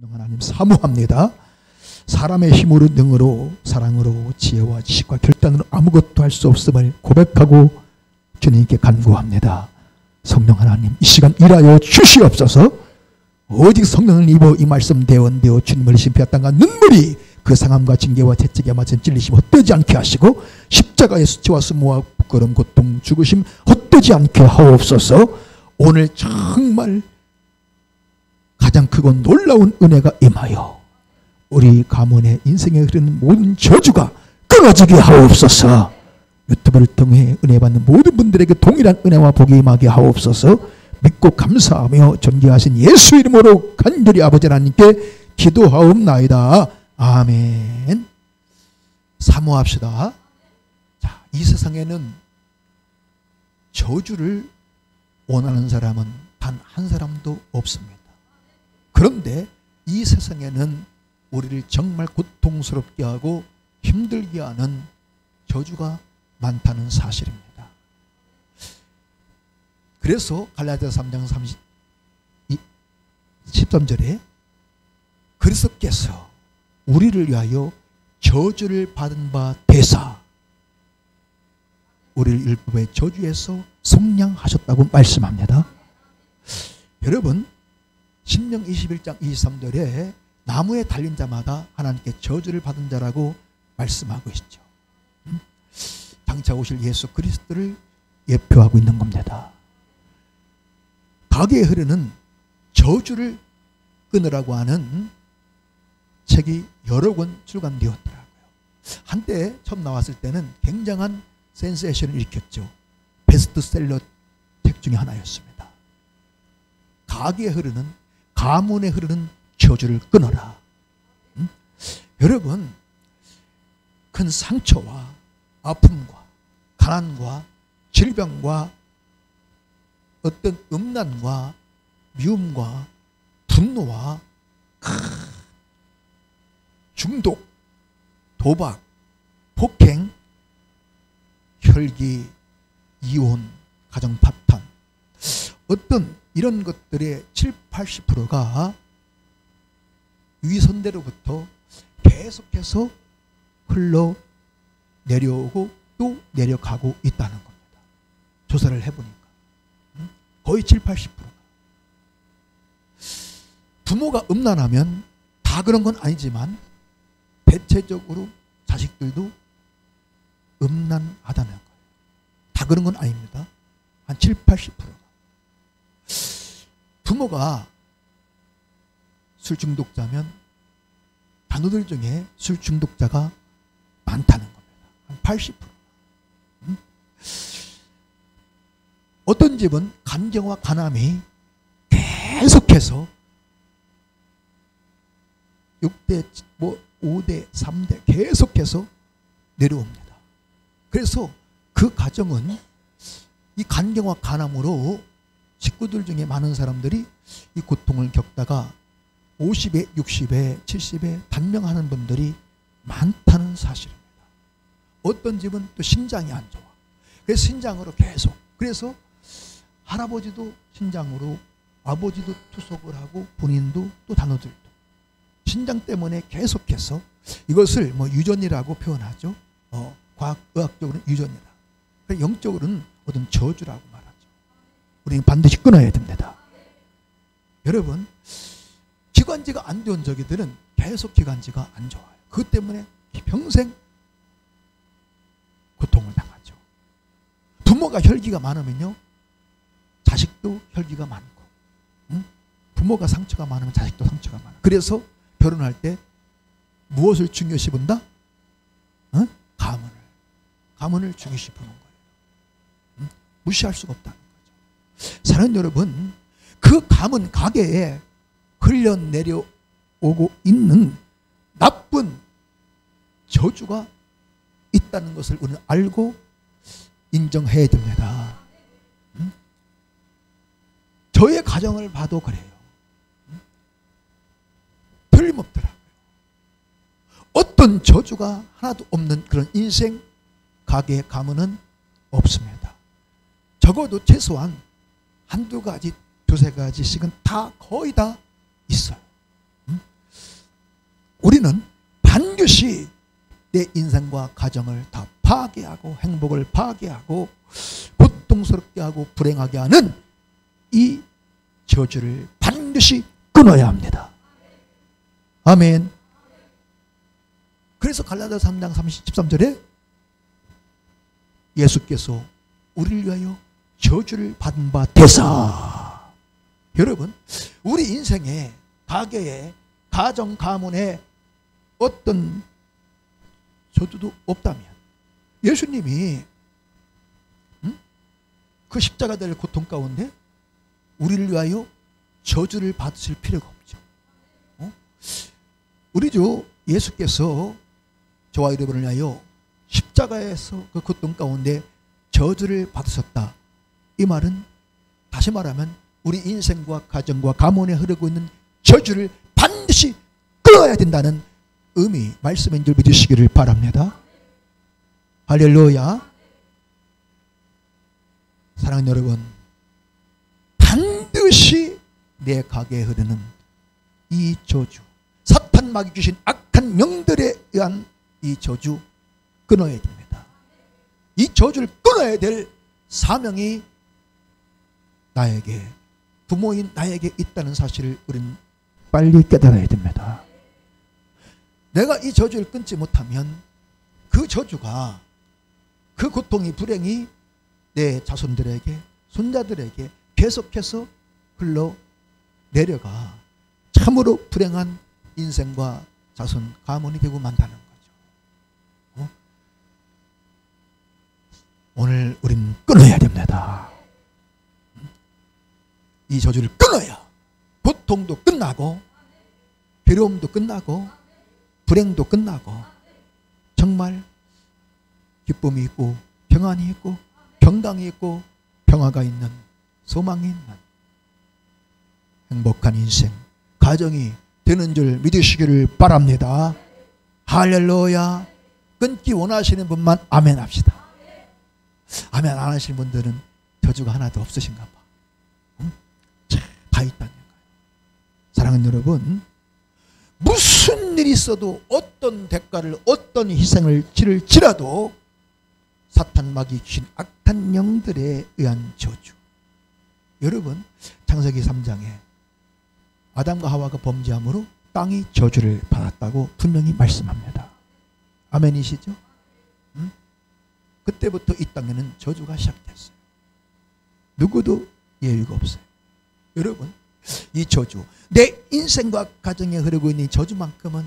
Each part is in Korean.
하나님 사모합니다. 사람의 힘으로 능으로 사랑으로 지혜와 지식과 결단으로 아무것도 할 수 없음을 고백하고 주님께 간구합니다. 성령 하나님 이 시간 일하여 주시옵소서. 오직 성령을 입어 이 말씀 대원되어 주님을 심피했다가 눈물이 그 상함과 징계와 채찍에 맞은 찔리심 헛되지 않게 하시고 십자가의 수치와 수모와 부끄러움 고통 죽으심 헛되지 않게 하옵소서. 오늘 정말 가장 크고 놀라운 은혜가 임하여 우리 가문의 인생에 흐르는 모든 저주가 끊어지게 하옵소서. 유튜브를 통해 은혜 받는 모든 분들에게 동일한 은혜와 복이 임하게 하옵소서. 믿고 감사하며 존귀하신 예수 이름으로 간절히 아버지 하나님께 기도하옵나이다. 아멘. 사모합시다. 자, 이 세상에는 저주를 원하는 사람은 단 한 사람도 없습니다. 그런데 이 세상에는 우리를 정말 고통스럽게 하고 힘들게 하는 저주가 많다는 사실입니다. 그래서 갈라디아서 3장 13절에 그리스도께서 우리를 위하여 저주를 받은 바 되사 우리를 율법의 저주에서 속량하셨다고 말씀합니다. 여러분 신명 21장 23절에 나무에 달린 자마다 하나님께 저주를 받은 자라고 말씀하고 있죠. 장차 오실 예수 그리스도를 예표하고 있는 겁니다. 가게에 흐르는 저주를 끊으라고 하는 책이 여러 권 출간되었더라고요. 한때 처음 나왔을 때는 굉장한 센세이션을 일으켰죠. 베스트셀러 책 중에 하나였습니다. 가게에 흐르는 가문에 흐르는 저주를 끊어라. 여러분 큰 상처와 아픔과 가난과 질병과 어떤 음란과 미움과 분노와 중독, 도박, 폭행, 혈기, 이혼, 가정 파탄 어떤 이런 것들의 70~80%가 위선대로부터 계속해서 흘러 내려오고 또 내려가고 있다는 겁니다. 조사를 해보니까 거의 70~80%가 부모가 음란하면 다 그런 건 아니지만 대체적으로 자식들도 음란하다는 거예요. 다 그런 건 아닙니다. 한 70~80%가 부모가 술 중독자면 자녀들 중에 술 중독자가 많다는 겁니다. 한 80%. 어떤 집은 간경과 간암이 계속해서 6대, 5대, 3대 계속해서 내려옵니다. 그래서 그 가정은 이 간경과 간암으로 식구들 중에 많은 사람들이 이 고통을 겪다가 50에 60에 70에 단명하는 분들이 많다는 사실입니다. 어떤 집은 또 신장이 안 좋아. 그래서 신장으로 계속 그래서 할아버지도 신장으로 아버지도 투석을 하고 본인도 또 자녀들도 신장 때문에 계속해서 이것을 유전이라고 표현하죠. 과학의학적으로는 유전이다. 영적으로는 어떤 저주라고 말하죠. 우리는 반드시 끊어야 됩니다. 여러분 기관지가 안 좋은 저기들은 계속 기관지가 안 좋아요. 그것 때문에 평생 고통을 당하죠. 부모가 혈기가 많으면요 자식도 혈기가 많고 부모가 상처가 많으면 자식도 상처가 많아. 그래서 결혼할 때 무엇을 중요시 본다? 가문을 중요시 보는 거예요. 무시할 수가 없다는 거죠. 사랑하는 여러분 그 가문 가게에 흘러내려오고 있는 나쁜 저주가 있다는 것을 우리는 알고 인정해야 됩니다. 저의 가정을 봐도 그래요. 틀림없더라고요. 어떤 저주가 하나도 없는 그런 인생 가게의 가문은 없습니다. 적어도 최소한 한두 가지 두세 가지씩은 다 거의 다 있어요. 우리는 반드시 내 인생과 가정을 다 파괴하고 행복을 파괴하고 고통스럽게 하고 불행하게 하는 이 저주를 반드시 끊어야 합니다. 아멘. 그래서 갈라디아서 3장 13절에 예수께서 우리를 위하여 저주를 받은 바 되사. 여러분, 우리 인생에 가계에 가정 가문에 어떤 저주도 없다면 예수님이 그 십자가 될 고통 가운데 우리를 위하여 저주를 받으실 필요가 없죠. 우리 주 예수께서 저와 여러분을 위하여 십자가에서 그 고통 가운데 저주를 받으셨다. 이 말은 다시 말하면 우리 인생과 가정과 가문에 흐르고 있는 저주를 반드시 끊어야 된다는 의미, 말씀인 줄 믿으시기를 바랍니다. 할렐루야. 사랑하는 여러분, 반드시 내 가게에 흐르는 이 저주, 사탄 마귀 주신 악한 영들에 의한 이 저주 끊어야 됩니다. 이 저주를 끊어야 될 사명이 나에게, 부모인 나에게 있다는 사실을 우리는 빨리 깨달아야 됩니다. 내가 이 저주를 끊지 못하면 그 저주가, 그 고통이, 불행이 내 자손들에게, 손자들에게 계속해서 흘러 내려가 참으로 불행한 인생과 자손, 가문이 되고 만다는 거죠. 오늘 우리는 끊어야 됩니다. 이 저주를 끊어야 고통도 끝나고 괴로움도 끝나고 불행도 끝나고 정말 기쁨이 있고 평안이 있고 평강이 있고 평화가 있는, 소망이 있는 행복한 인생, 가정이 되는 줄 믿으시기를 바랍니다. 할렐루야. 끊기 원하시는 분만 아멘 합시다. 아멘 안 하시는 분들은 저주가 하나도 없으신가 봐. 다 있다는 거예요. 사랑하는 여러분, 무슨 일이 있어도 어떤 대가를, 어떤 희생을 치를지라도 사탄 마귀 주신 악한 영들에 의한 저주. 여러분, 창세기 3장에 아담과 하와가 범죄함으로 땅이 저주를 받았다고 분명히 말씀합니다. 아멘이시죠? 그때부터 이 땅에는 저주가 시작됐어요. 누구도 예외가 없어요. 여러분, 이 저주, 내 인생과 가정에 흐르고 있는 이 저주만큼은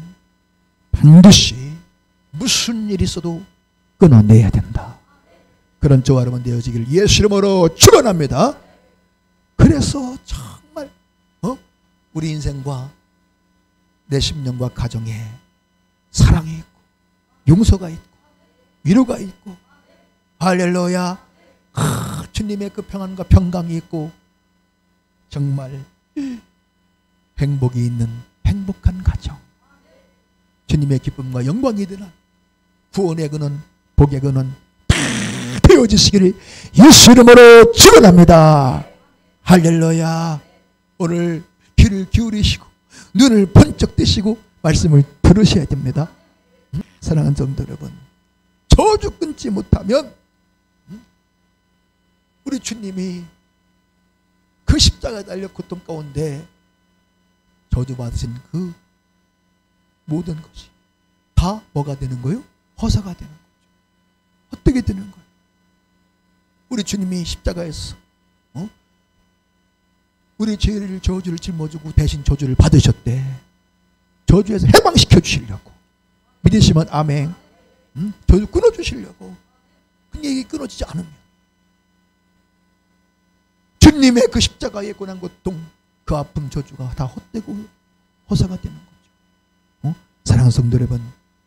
반드시 무슨 일이 있어도 끊어내야 된다. 그런 저와 여러분 되어지기를 예수 이름으로 축원합니다. 그래서 정말 우리 인생과 내 심령과 가정에 사랑이 있고 용서가 있고 위로가 있고 할렐루야. 주님의 그 평안과 평강이 있고 정말 행복이 있는 행복한 가정, 주님의 기쁨과 영광이 드는 구원의 근원, 복의 근원 다 되어지시기를 예수 이름으로 축원합니다. 할렐루야. 오늘 귀를 기울이시고 눈을 번쩍 뜨시고 말씀을 들으셔야 됩니다. 사랑하는 성도 여러분, 저주 끊지 못하면 우리 주님이 그 십자가에 달려 고통 가운데 저주받으신 그 모든 것이 다 뭐가 되는 거예요? 허사가 되는 거죠. 어떻게 되는 거예요? 우리 주님이 십자가에서 우리 죄를, 저주를 짊어지고 대신 저주를 받으셨대. 저주에서 해방시켜 주시려고. 믿으시면 아멘. 저주 끊어주시려고. 근데 이게 끊어지지 않으면 주님의 그 십자가의 고난 고통, 그 아픔, 저주가 다 헛되고 허사가 되는 거죠. 사랑하는 성도 여러분,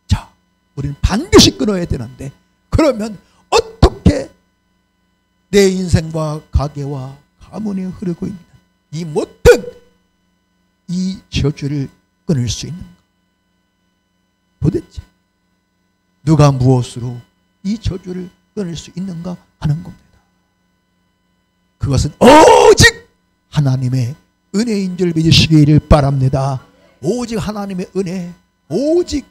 자, 우리는 반드시 끊어야 되는데, 그러면 어떻게 내 인생과 가게와 가문에 흐르고 있는 이 모든 이 저주를 끊을 수 있는가? 도대체 누가 무엇으로 이 저주를 끊을 수 있는가 하는 겁니다. 그것은 오직 하나님의 은혜인 줄 믿으시기를 바랍니다. 오직 하나님의 은혜, 오직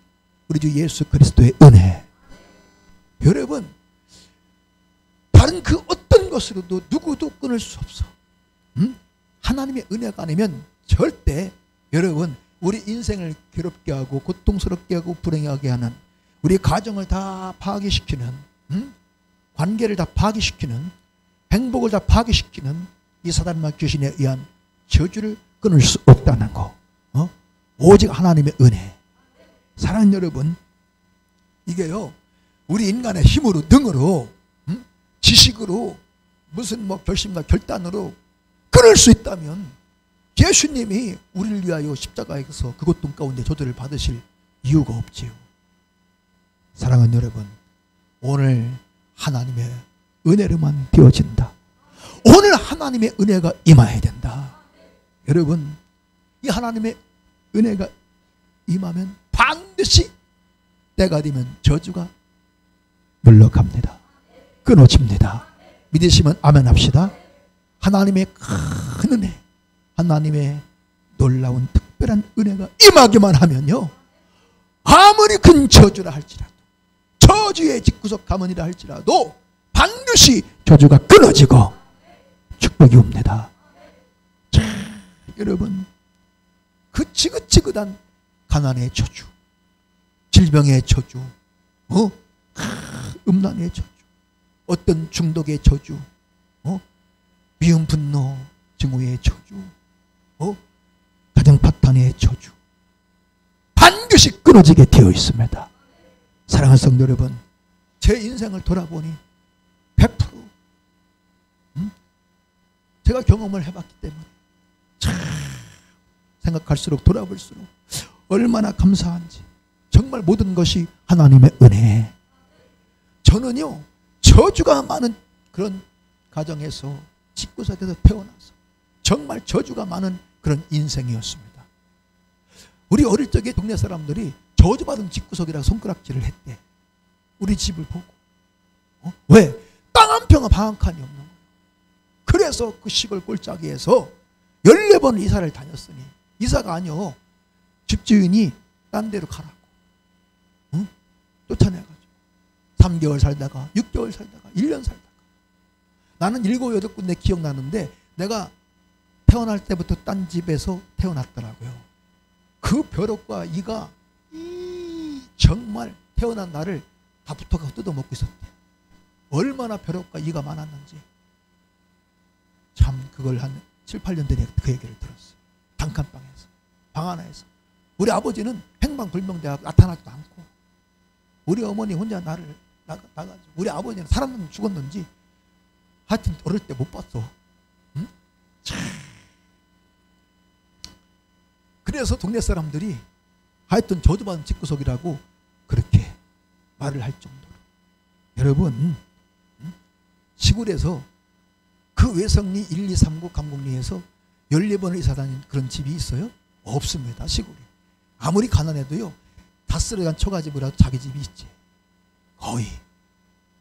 우리 주 예수 그리스도의 은혜. 여러분, 다른 그 어떤 것으로도 누구도 끊을 수 없어. 하나님의 은혜가 아니면 절대 여러분 우리 인생을 괴롭게 하고 고통스럽게 하고 불행하게 하는, 우리 가정을 다 파괴시키는, 관계를 다 파괴시키는, 행복을 다 파괴시키는 이 사단과 귀신에 의한 저주를 끊을 수 없다는 거. 오직 하나님의 은혜. 사랑하는 여러분, 이게요 우리 인간의 힘으로, 능으로, 지식으로, 무슨 뭐 결심과 결단으로 끊을 수 있다면 예수님이 우리를 위하여 십자가에서 그 고통 가운데 저주를 받으실 이유가 없지요. 사랑하는 여러분, 오늘 하나님의 은혜로만 되어진다. 오늘 하나님의 은혜가 임해야 된다. 여러분, 이 하나님의 은혜가 임하면 반드시 때가 되면 저주가 물러갑니다. 끊어집니다. 믿으시면 아멘 합시다. 하나님의 큰 은혜, 하나님의 놀라운 특별한 은혜가 임하기만 하면요, 아무리 큰 저주라 할지라도, 저주의 집구석 가문이라 할지라도 반드시 저주가 끊어지고 축복이 옵니다. 자, 여러분, 그 지긋지긋한 가난의 저주, 질병의 저주, 음란의 저주, 어떤 중독의 저주, 미움 분노 증오의 저주, 가정 파탄의 저주, 반드시 끊어지게 되어 있습니다. 사랑하는 성도 여러분, 제 인생을 돌아보니 100% 제가 경험을 해봤기 때문에 참 생각할수록, 돌아볼수록 얼마나 감사한지. 정말 모든 것이 하나님의 은혜. 저는요 저주가 많은 그런 가정에서 집구석에서 태어나서 정말 저주가 많은 그런 인생이었습니다. 우리 어릴 적에 동네 사람들이 저주받은 집구석이라 손가락질을 했대. 우리 집을 보고. 왜? 땅 한 평은 방 한 칸이 없는 거예요. 그래서 그 시골 꼴짜기에서 14번 이사를 다녔으니, 이사가 아니요, 집주인이 딴 데로 가라고 쫓아내가지고 3개월 살다가 6개월 살다가 1년 살다가, 나는 7, 8군데 기억나는데 내가 태어날 때부터 딴 집에서 태어났더라고요. 그 벼룩과 이가 정말 태어난 나를 다 붙어가고 뜯어먹고 있었대. 얼마나 벼룩과 이가 많았는지. 참 그걸 한 7, 8년 전에 그 얘기를 들었어요. 단칸방에서, 방 하나에서. 우리 아버지는 행방불명되어 나타나지도 않고, 우리 어머니 혼자 나를 나가지고, 우리 아버지는 살았는지 죽었는지 하여튼 어릴 때 못 봤어. 응? 참. 그래서 동네 사람들이 하여튼 저주받은 집구석이라고 그렇게 말을 할 정도로. 여러분, 시골에서 그 외성리 1, 2, 3구 감곡리에서 14번을 이사 다닌 그런 집이 있어요? 없습니다. 시골에. 아무리 가난해도요, 다 쓸어간 초가집이라도 자기 집이 있지. 거의.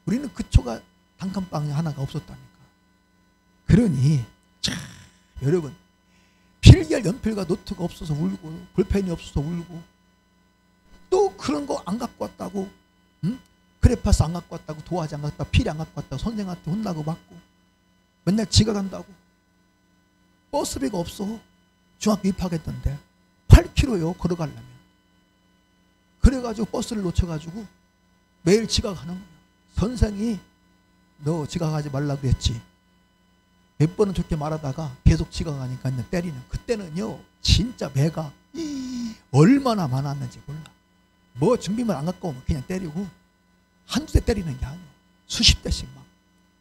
우리는 그 초가 단칸방이 하나가 없었다니까. 그러니 참, 여러분, 필기할 연필과 노트가 없어서 울고, 볼펜이 없어서 울고, 또 그런 거 안 갖고 왔다고, 그래파스 안 갖고 왔다고, 도화지 안 갖고 왔다고, 필이 안 갖고 왔다고 선생한테 혼나고 맞고, 맨날 지각한다고. 버스비가 없어. 중학교 입학했던데 8km요 걸어가려면. 그래가지고 버스를 놓쳐가지고 매일 지각하는 거예요. 선생이 너 지각하지 말라고 그랬지. 몇 번은 좋게 말하다가 계속 지각하니까 때리는. 그때는요 진짜 배가 얼마나 많았는지 몰라. 뭐 준비물 안 갖고 오면 그냥 때리고, 한두 대 때리는 게 아니에요. 수십 대씩 막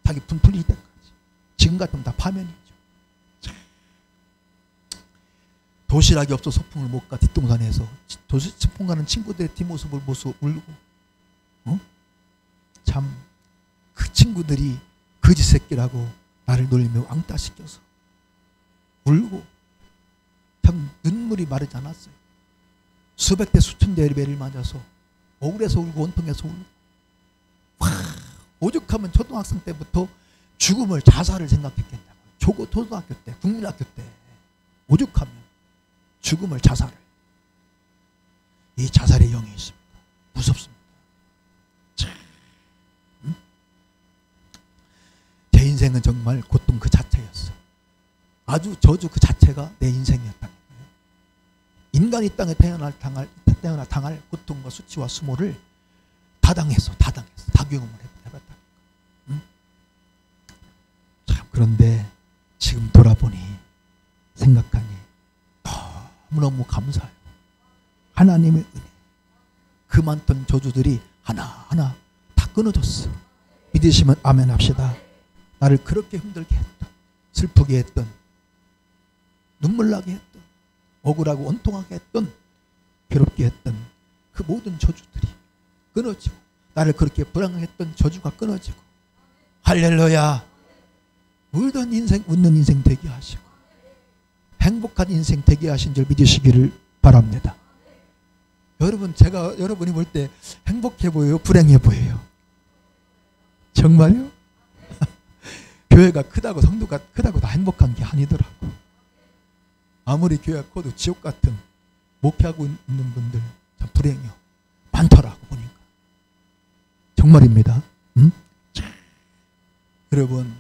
자기 분 풀릴 때까지. 지금 같으면 다 파면이죠. 도시락이 없어 소풍을 못 가. 뒷동산에서 소풍 가는 친구들의 뒷모습을 보고 울고, 참 그 친구들이 거지 새끼라고 나를 놀리며 왕따시켜서 울고, 참 눈물이 마르지 않았어요. 수백 대 수천 대의 매를 맞아서 억울해서 울고 원통해서 울고. 오죽하면 초등학생 때부터 죽음을, 자살을 생각했겠냐고. 초등학교 때, 국민학교 때 오죽하면 죽음을, 자살을. 이 자살의 영이 있습니다. 무섭습니다. 제 인생은 정말 고통 그 자체였어. 아주 저주 그 자체가 내 인생이었다는 거예요. 인간이 땅에 당할 고통과 수치와 수모를 다 당했어. 다 경험을 해봤다니까. 참, 그런데 지금 돌아보니, 생각하니 너무너무 감사해요. 하나님의 은혜. 그 많던 저주들이 하나하나 다 끊어졌어. 믿으시면 아멘 합시다. 나를 그렇게 힘들게 했던, 슬프게 했던, 눈물 나게 했던, 억울하고 원통하게 했던, 괴롭게 했던 그 모든 저주들이 끊어지고, 나를 그렇게 불안했던 저주가 끊어지고, 할렐루야. 울던 인생 웃는 인생 되게 하시고 행복한 인생 되게 하신 줄 믿으시기를 바랍니다. 여러분, 제가 여러분이 볼 때 행복해 보여요? 불행해 보여요? 정말요? 교회가 크다고, 성도가 크다고 다 행복한 게 아니더라고. 아무리 교회가 커도 지옥 같은 목회하고 있는 분들 참 불행해요. 많더라고 보니까. 정말입니다. 응? 여러분,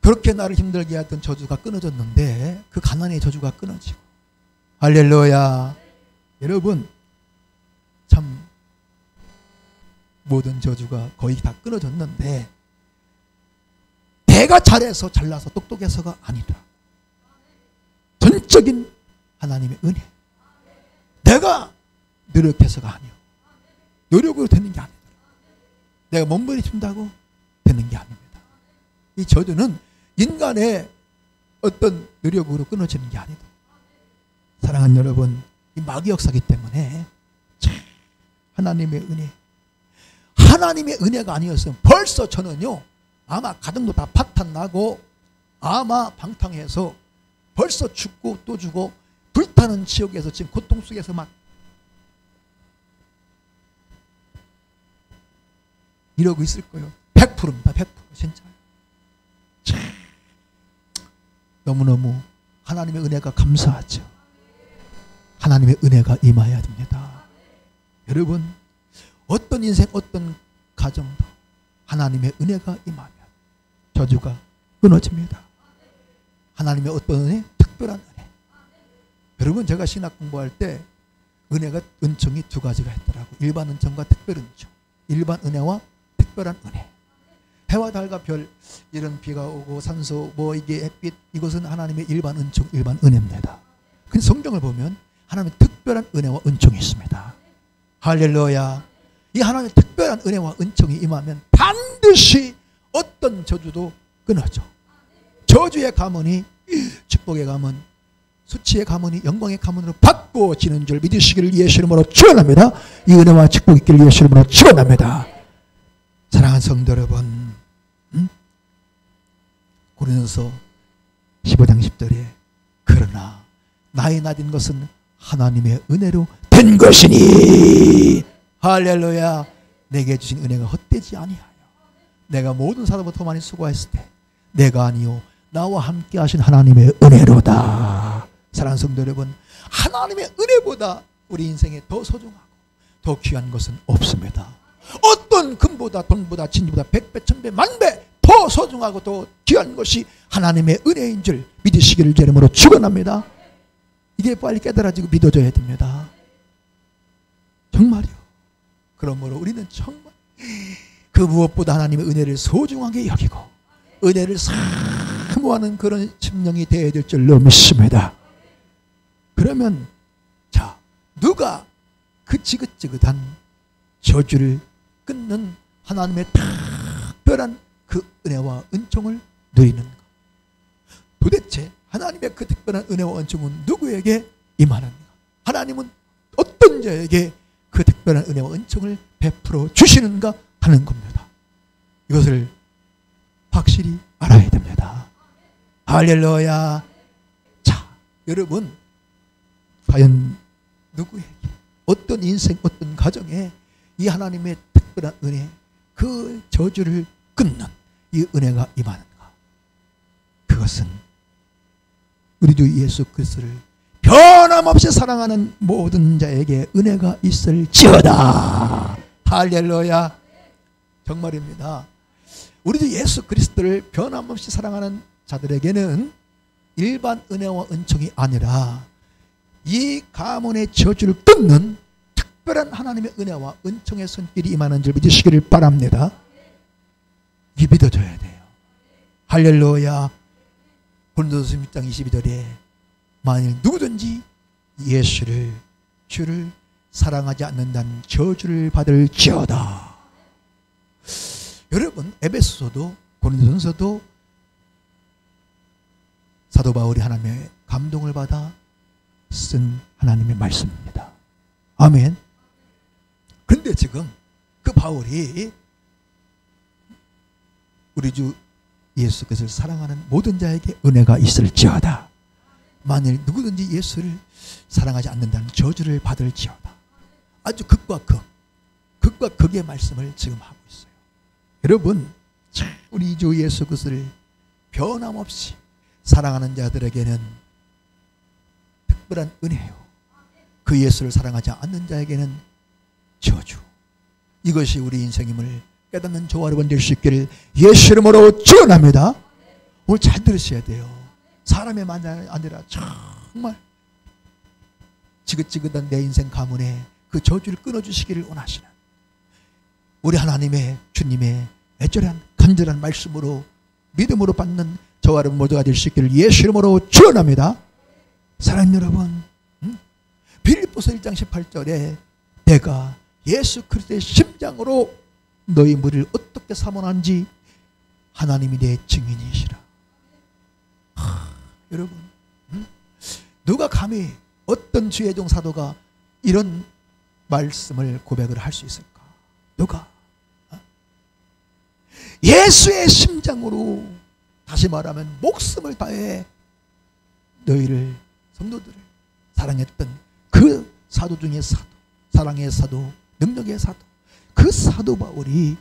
그렇게 나를 힘들게 했던 저주가 끊어졌는데 그 가난의 저주가 끊어지고, 할렐루야. 여러분, 참 모든 저주가 거의 다 끊어졌는데 내가 잘해서 잘나서 똑똑해서가 아니라 전적인 하나님의 은혜. 내가 노력해서가 아니요, 노력으로 되는 게 아니더라. 내가 몸부림친다고 되는 게 아닙니다. 이 저주는 인간의 어떤 노력으로 끊어지는 게 아니다. 사랑하는 여러분, 이 마귀 역사기 때문에 하나님의 은혜, 하나님의 은혜가 아니었으면 벌써 저는요 아마 가정도 다 파탄나고 아마 방탕해서 벌써 죽고 또 죽고 불타는 지옥에서 지금 고통 속에서 막 이러고 있을 거예요. 100%입니다. 100% 진짜요. 너무너무 하나님의 은혜가 감사하죠. 하나님의 은혜가 임하여야 됩니다. 여러분, 어떤 인생 어떤 가정도 하나님의 은혜가 임하면 저주가 끊어집니다. 하나님의 어떤 은혜? 특별한 은혜. 여러분, 제가 신학 공부할 때 은혜가, 은총이 두 가지가 있더라고. 일반 은총과 특별 은총. 일반 은혜와 특별한 은혜. 해와 달과 별, 이런 비가 오고 산소, 이게 햇빛, 이것은 하나님의 일반 은총, 일반 은혜입니다. 근데 성경을 보면 하나님의 특별한 은혜와 은총이 있습니다. 할렐루야. 이 하나님의 특별한 은혜와 은총이 임하면 반드시 어떤 저주도 끊어져. 저주의 가문이 축복의 가문, 수치의 가문이 영광의 가문으로 바꿔지는 줄 믿으시기를 예수 이름으로 축원합니다. 이 은혜와 축복이 있기를 예수 이름으로 축원합니다. 사랑하는 성도 여러분, 고린도서 15장 10절에 그러나 나의 낮은 것은 하나님의 은혜로 된 것이니, 할렐루야. 내게 주신 은혜가 헛되지 아니하여 내가 모든 사람보다 더 많이 수고했을 때 내가 아니요 나와 함께 하신 하나님의 은혜로다. 사랑하는 성도 여러분, 하나님의 은혜보다 우리 인생에 더 소중하고 더 귀한 것은 없습니다. 어떤 금보다 돈보다 진주보다 100배, 1000배, 만배 더 소중하고 더 귀한 것이 하나님의 은혜인 줄 믿으시기를 제 이름으로 축원합니다. 이게 빨리 깨달아지고 믿어져야 됩니다. 정말이요. 그러므로 우리는 정말 그 무엇보다 하나님의 은혜를 소중하게 여기고 은혜를 사모하는 그런 심령이 되어야 될 줄로 믿습니다. 그러면 자, 누가 그 지긋지긋한 저주를 끊는 하나님의 특별한 그 은혜와 은총을 누리는가? 도대체 하나님의 그 특별한 은혜와 은총은 누구에게 임하는가? 하나님은 어떤 자에게 그 특별한 은혜와 은총을 베풀어 주시는가 하는 겁니다. 이것을 확실히 알아야 됩니다. 할렐루야. 자, 여러분, 과연 누구에게, 어떤 인생, 어떤 가정에 이 하나님의 특별한 은혜, 그 저주를 끊는 이 은혜가 임하는가? 그것은 우리 주 예수 그리스도를 변함없이 사랑하는 모든 자에게 은혜가 있을지어다. 할렐루야. 정말입니다. 우리도 예수 그리스도를 변함없이 사랑하는 자들에게는 일반 은혜와 은총이 아니라 이 가문의 저주를 끊는 특별한 하나님의 은혜와 은총의 손길이 임하는 줄 믿으시기를 바랍니다. 이게 믿어줘야 돼요. 할렐루야. 고린도서 16장 22절에 만일 누구든지 예수를 주를 사랑하지 않는다는 저주를 받을지어다. 여러분, 에베소서도 고린도전서도 사도 바울이 하나님의 감동을 받아 쓴 하나님의 말씀입니다. 아멘. 그런데 지금 그 바울이 우리 주 예수 그리스도를 사랑하는 모든 자에게 은혜가 있을지어다. 만일 누구든지 예수를 사랑하지 않는다는 저주를 받을지어다. 아주 극과 극의 말씀을 지금 하고 있어요. 여러분, 우리 주 예수 그리스도를 변함없이 사랑하는 자들에게는 특별한 은혜요, 그 예수를 사랑하지 않는 자에게는 저주. 이것이 우리 인생임을 깨닫는 저와 여러분 될 수 있기를 예수 이름으로 축원합니다. 오늘 잘 들으셔야 돼요. 사람의 말이 아니라 정말 지긋지긋한 내 인생 가문에 그 저주를 끊어주시기를 원하시는 우리 하나님의 주님의 애절한 간절한 말씀으로 믿음으로 받는 저와 여러분 모두가 될 수 있기를 예수 이름으로 축원합니다. 사랑하는 여러분, 빌립보서 1장 18절에 내가 예수 그리스도의 심장으로 너희 무리를 어떻게 사모하는지 하나님이 내 증인이시라. 여러분, 누가 감히 어떤 주의 종 사도가 이런 말씀을 고백을 할 수 있을까? 누가? 예수의 심장으로, 다시 말하면 목숨을 다해 너희를, 성도들을 사랑했던 그 사도 중에 사도, 사랑의 사도, 능력의 사도, 그 사도 바울이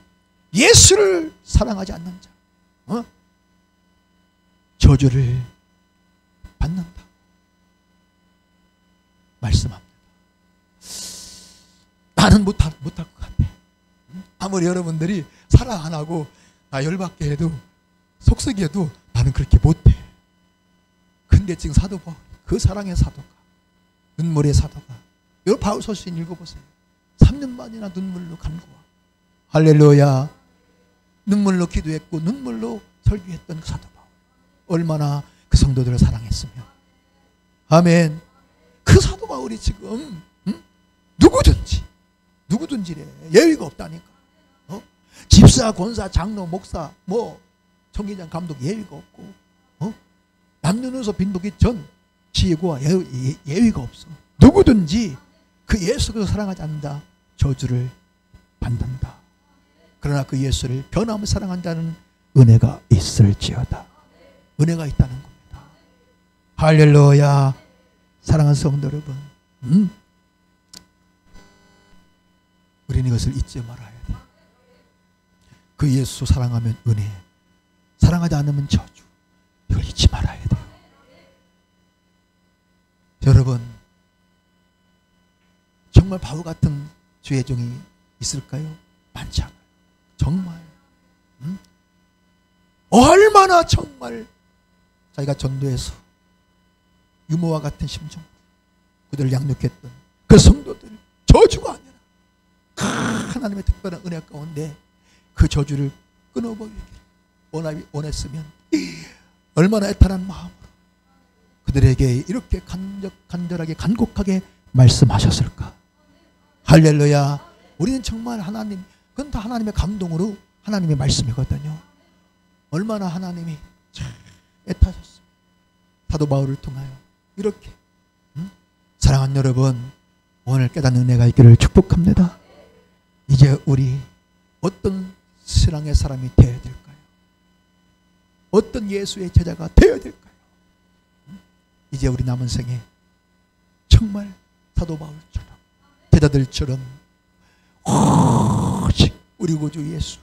예수를 사랑하지 않는 자, 저주를 받는다 말씀합니다. 나는 못할 것 같아. 아무리 여러분들이 사랑 안 하고 나 열받게 해도 속썩이 해도 나는 그렇게 못해. 근데 지금 사도 바울, 그 사랑의 사도가, 눈물의 사도가, 여러분 바울 서신 읽어보세요. 3년 만이나 눈물로 간구와, 할렐루야, 눈물로 기도했고 눈물로 설교했던 사도 바울, 얼마나 그 성도들을 사랑했으면. 아멘. 그 사도 바울이 지금 누구든지래 예의가 없다니까. 집사, 권사, 장로, 목사, 총회장, 감독 예의가 없고, 남녀노소 빈부기 전 지혜고와 예의가 없어. 누구든지 그 예수를 사랑하지 않는다, 저주를 받는다. 그러나 그 예수를 변함없이 사랑한다는 은혜가 있을지어다. 은혜가 있다는 겁니다. 할렐루야. 사랑하는 성도 여러분, 우리는 이것을 잊지 말아야 돼. 그 예수 사랑하면 은혜, 사랑하지 않으면 저주. 이걸 잊지 말아야 돼요. 여러분, 정말 바울 같은 주의 종이 있을까요? 많지 않아요. 정말 얼마나 정말 자기가 전도해서 유모와 같은 심정, 그들을 양육했던 그 성도들, 저주가 아니라 하나님의 특별한 은혜 가운데 그 저주를 끊어버리기를 원했으면 얼마나 애타는 마음으로 그들에게 이렇게 간절하게 간곡하게 말씀하셨을까. 할렐루야. 우리는 정말 하나님, 그건 다 하나님의 감동으로 하나님의 말씀이거든요. 얼마나 하나님이 애타셨어요. 사도 바울을 통하여 이렇게. 사랑하는 여러분, 오늘 깨닫는 은혜가 있기를 축복합니다. 이제 우리 어떤 신앙의 사람이 되어야 될까요? 어떤 예수의 제자가 되어야 될까요? 이제 우리 남은 생에 정말 사도 바울처럼, 제자들처럼 오직 우리 구주 예수,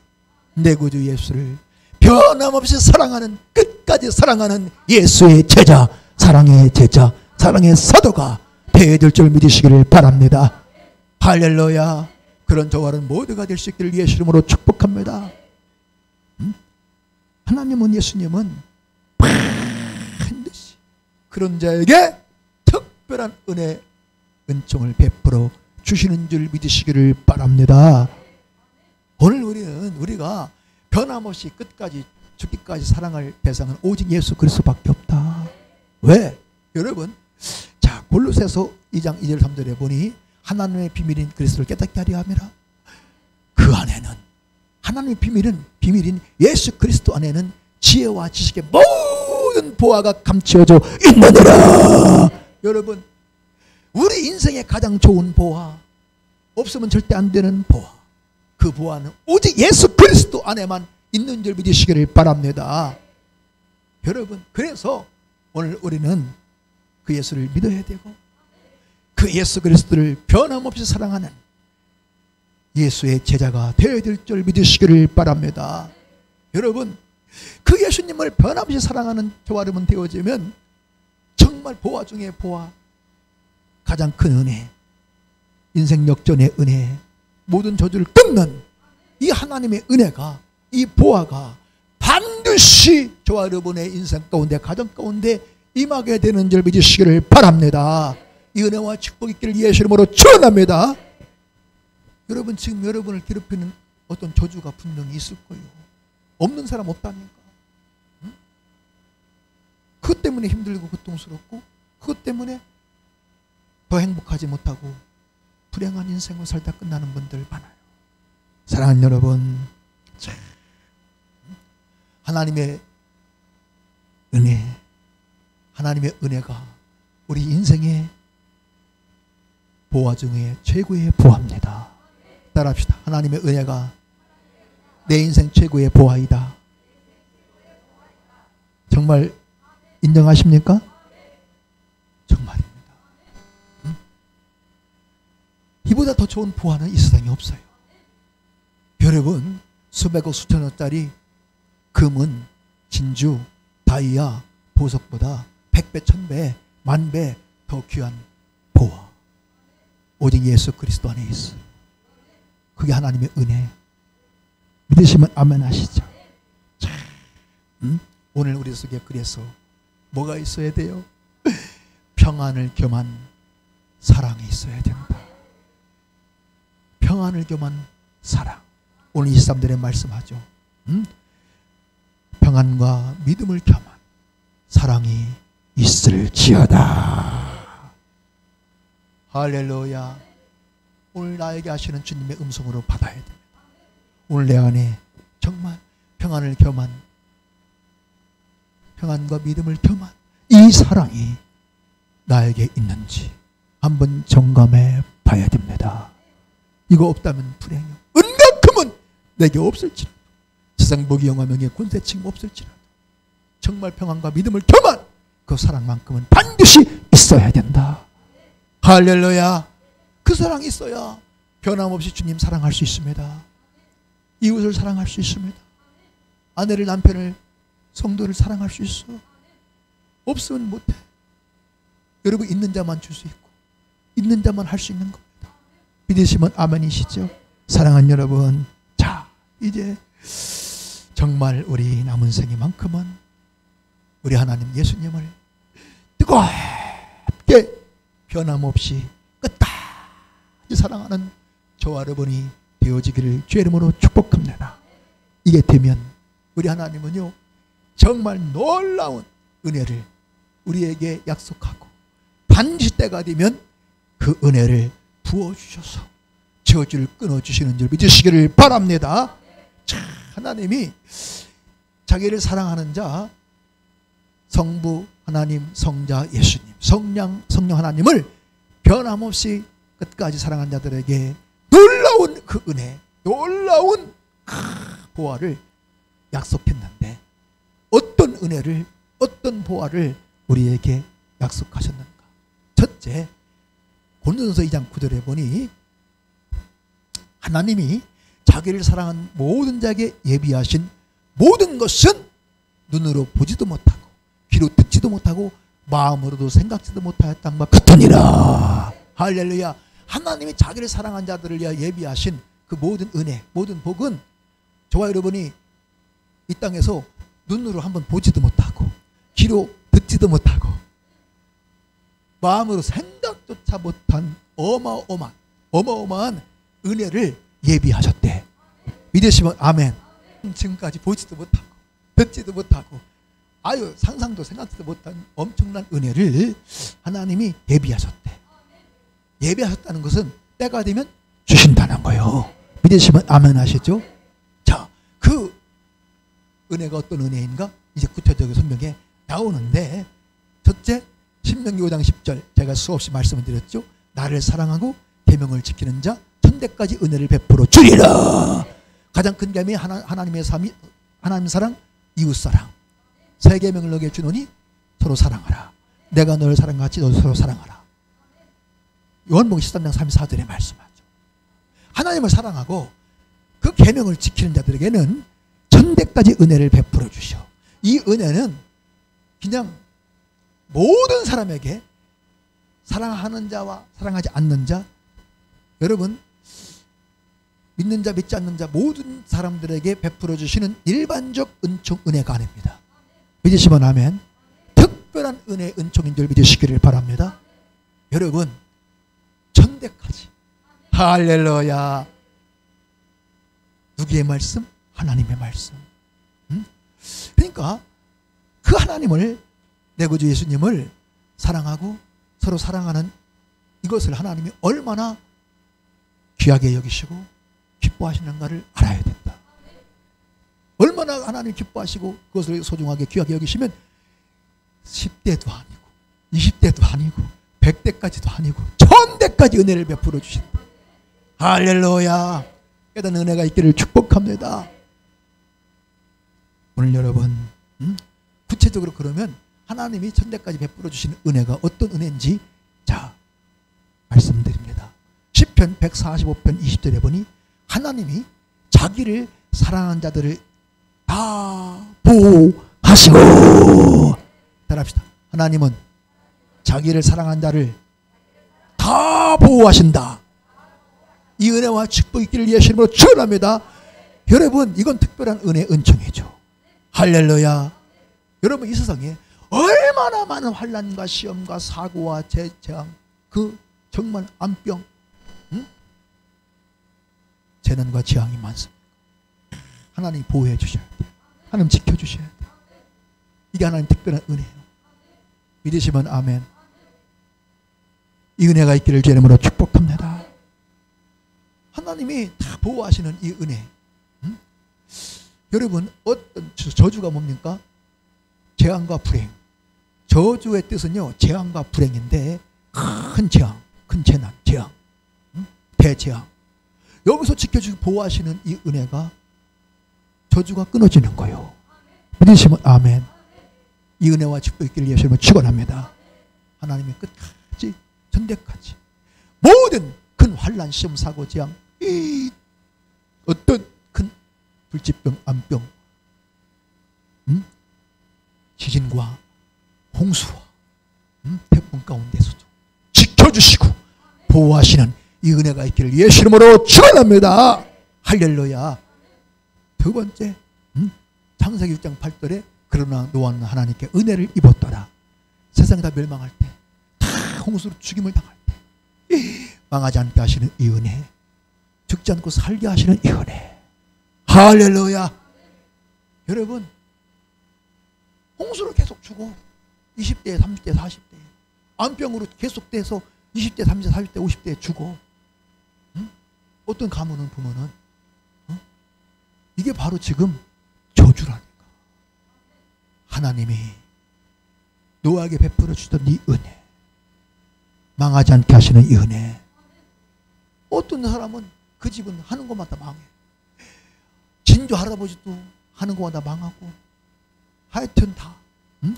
내 구주 예수를 변함없이 사랑하는, 끝까지 사랑하는 예수의 제자, 사랑의 제자, 사랑의 사도가 되어야 될 줄 믿으시기를 바랍니다. 할렐루야. 그런 저와 여러분 모두가 될 수 있기를 예수 이름으로 축복합니다. 하나님은, 예수님은 반드시 그런 자에게 특별한 은혜, 은총을 베풀어 주시는 줄 믿으시기를 바랍니다. 오늘 우리가 변함없이 끝까지 죽기까지 사랑할 대상은 오직 예수 그리스도밖에 없다. 왜? 여러분, 자, 골로새서 2장 2절 3절에 보니 하나님의 비밀인 그리스도를 깨닫게 하려 함이라. 그 안에는 하나님의 비밀인 예수 그리스도 안에는 지혜와 지식의 모든 보화가 감추어져 있느니라. 여러분, 우리 인생의 가장 좋은 보화, 없으면 절대 안 되는 보화, 그 보화는 오직 예수 그리스도 안에만 있는 줄 믿으시기를 바랍니다. 여러분, 그래서 오늘 우리는 그 예수를 믿어야 되고 그 예수 그리스도를 변함없이 사랑하는 예수의 제자가 되어야 될 줄 믿으시기를 바랍니다. 여러분, 그 예수님을 변함없이 사랑하는 저와 여러분 되어지면 정말 보화 중에 보화, 가장 큰 은혜, 인생 역전의 은혜, 모든 저주를 끊는 이 하나님의 은혜가, 이 보화가 반드시 저와 여러분의 인생 가운데, 가정 가운데 임하게 되는 줄 믿으시기를 바랍니다. 이 은혜와 축복이 있기를 예수 이름으로 축원합니다. 여러분, 지금 여러분을 괴롭히는 어떤 저주가 분명히 있을 거예요. 없는 사람 없다니까. 응? 그것 때문에 힘들고 고통스럽고, 그것 때문에 더 행복하지 못하고 불행한 인생을 살다 끝나는 분들 많아요. 사랑하는 여러분, 하나님의 은혜, 하나님의 은혜가 우리 인생의 보화 중에 최고의 보화입니다. 따라합시다. 하나님의 은혜가 내 인생 최고의 보화이다. 정말 인정하십니까? 정말입니다. 이보다 더 좋은 보화는 이 세상에 없어요. 여러분, 수백억 수천억짜리 금은, 진주, 다이아, 보석보다 100배, 1000배, 만배 더 귀한 보화, 오직 예수 그리스도 안에 있어요. 그게 하나님의 은혜. 믿으시면 아멘 하시죠. 오늘 우리 속에 그래서 뭐가 있어야 돼요? 평안을 겸한 사랑이 있어야 된다. 평안을 겸한 사랑. 오늘 23절에 말씀하죠. 평안과 믿음을 겸한 사랑이 있을지어다. 할렐루야. 오늘 나에게 하시는 주님의 음성으로 받아야 됩니다. 오늘 내 안에 정말 평안을 겸한, 평안과 믿음을 겸한 이 사랑이 나에게 있는지 한번 점검해 봐야 됩니다. 이거 없다면 불행이요. 은각금은 내게 없을지라도, 세상 무기 영화 명예 권세칭 없을지라도 정말 평안과 믿음을 겸한 그 사랑만큼은 반드시 있어야 된다. 할렐루야. 그 사랑이 있어야 변함없이 주님 사랑할 수 있습니다. 이웃을 사랑할 수 있습니다. 아내를, 남편을, 성도를 사랑할 수 있어. 없으면 못해. 여러분, 있는 자만 줄 수 있고 있는 자만 할 수 있는 겁니다. 믿으시면 아멘이시죠? 사랑하는 여러분, 자, 이제 정말 우리 남은 생애만큼은 우리 하나님 예수님을 뜨겁게 변함없이 끝까지 사랑하는 저와 여러분이 되어지기를 주의 이름으로 축복합니다. 이게 되면 우리 하나님은요, 정말 놀라운 은혜를 우리에게 약속하고 반드시 때가 되면 그 은혜를 부어주셔서 저주를 끊어주시는 줄 믿으시기를 바랍니다. 자, 하나님이 자기를 사랑하는 자, 성부 하나님, 성자 예수님, 성령 하나님을 변함없이 끝까지 사랑하는 자들에게 놀라운 그 은혜, 놀라운 보화를 약속했는데 어떤 은혜를, 어떤 보화를 우리에게 약속하셨는가? 첫째, 고린도전서 2장 9절에 보니 하나님이 자기를 사랑한 모든 자에게 예비하신 모든 것은 눈으로 보지도 못하고 귀로 듣지도 못하고 마음으로도 생각지도 못하였던 것 같으니라. 할렐루야. 하나님이 자기를 사랑한 자들을 위하여 예비하신 그 모든 은혜, 모든 복은 저와 여러분이 이 땅에서 눈으로 한번 보지도 못하고 귀로 듣지도 못하고 마음으로 생각조차 못한 어마어마한 은혜를 예비하셨대. 믿으시면 아멘. 지금까지 보지도 못하고 듣지도 못하고 상상도 생각지도 못한 엄청난 은혜를 하나님이 예비하셨대. 예비하셨다는 것은 때가 되면 주신다는 거예요. 믿으시면 아멘 하시죠? 자, 그 은혜가 어떤 은혜인가? 이제 구체적으로 성경에 나오는데, 첫째, 신명기 5장 10절 제가 수없이 말씀을 드렸죠. 나를 사랑하고 계명을 지키는 자 천대까지 은혜를 베풀어 주리라. 가장 큰 계명이 하나님의 하나님 사랑, 이웃 사랑. 세 계명을 너에게 주노니 서로 사랑하라. 내가 너를 사랑같이 너도 서로 사랑하라. 요한복음 13장 34절에 말씀하죠. 하나님을 사랑하고 그 계명을 지키는 자들에게는 천대까지 은혜를 베풀어 주셔. 이 은혜는 그냥 모든 사람에게, 사랑하는 자와 사랑하지 않는 자, 여러분 믿는 자 믿지 않는 자 모든 사람들에게 베풀어 주시는 일반적 은총, 은혜가 아닙니다. 믿으시면 아멘. 특별한 은혜, 은총인 줄 믿으시기를 바랍니다. 여러분 천대까지. 할렐루야. 누구의 말씀? 하나님의 말씀. 그러니까 그 하나님을, 내 구주 예수님을 사랑하고 서로 사랑하는 이것을 하나님이 얼마나 귀하게 여기시고 기뻐하시는가를 알아야 된다. 얼마나 하나님 기뻐하시고 그것을 소중하게 귀하게 여기시면 10대도 아니고 20대도 아니고 100대까지도 아니고 1000대까지 은혜를 베풀어 주신다. 할렐루야. 깨닫는 은혜가 있기를 축복합니다. 오늘 여러분 구체적으로 그러면 하나님이 천대까지 베풀어 주시는 은혜가 어떤 은혜인지 자 말씀드립니다. 시편 145편 20절에 보니 하나님이 자기를 사랑한 자들을 다 보호하시고, 따라합시다. 하나님은 자기를 사랑한 자를 다 보호하신다. 이 은혜와 축복 있기를 예수님으로 축원합니다. 여러분 이건 특별한 은혜, 은총이죠. 할렐루야. 여러분 이 세상에 얼마나 많은 환난과 시험과 사고와 재앙, 그 정말 암병, 재난과 재앙이 많습니다. 하나님 보호해 주셔야 돼요. 하나님 지켜주셔야 돼요. 이게 하나님 특별한 은혜예요. 믿으시면 아멘. 이 은혜가 있기를 주 이름으로 축복합니다. 하나님이 다 보호하시는 이 은혜. 여러분 어떤 저주가 뭡니까? 재앙과 불행. 저주의 뜻은요 재앙과 불행인데 큰 재앙, 큰 재난, 재앙, 대재앙. 여기서 지켜주고 보호하시는 이 은혜가 저주가 끊어지는 거예요. 믿으시면 아멘. 이 은혜와 축복 있기를 예수님을 축원합니다. 하나님이 끝까지 천대까지 모든 큰 환난, 시험, 사고, 재앙, 이 어떤 큰 불치병, 암병, 지진과 홍수와 태풍 가운데서도 지켜주시고 보호하시는 이 은혜가 있기를 예수 이름으로 축원합니다. 할렐루야. 두 번째 창세기 6장 8절에 그러나 노아는 하나님께 은혜를 입었더라. 세상이 다 멸망할 때, 다 홍수로 죽임을 당할 때 망하지 않게 하시는 이 은혜, 죽지 않고 살게 하시는 이 은혜. 할렐루야. 여러분 홍수로 계속 죽어. 20대, 30대, 40대 암병으로 계속돼서 20대, 30대, 40대, 50대에 죽어. 어떤 가문은 부모는 이게 바로 지금 저주라니까. 하나님이 노아에게 베풀어 주던 이 은혜, 망하지 않게 하시는 이 은혜. 어떤 사람은 그 집은 하는 것마다 망해. 진조 할아버지도 하는 것마다 망하고, 하여튼 다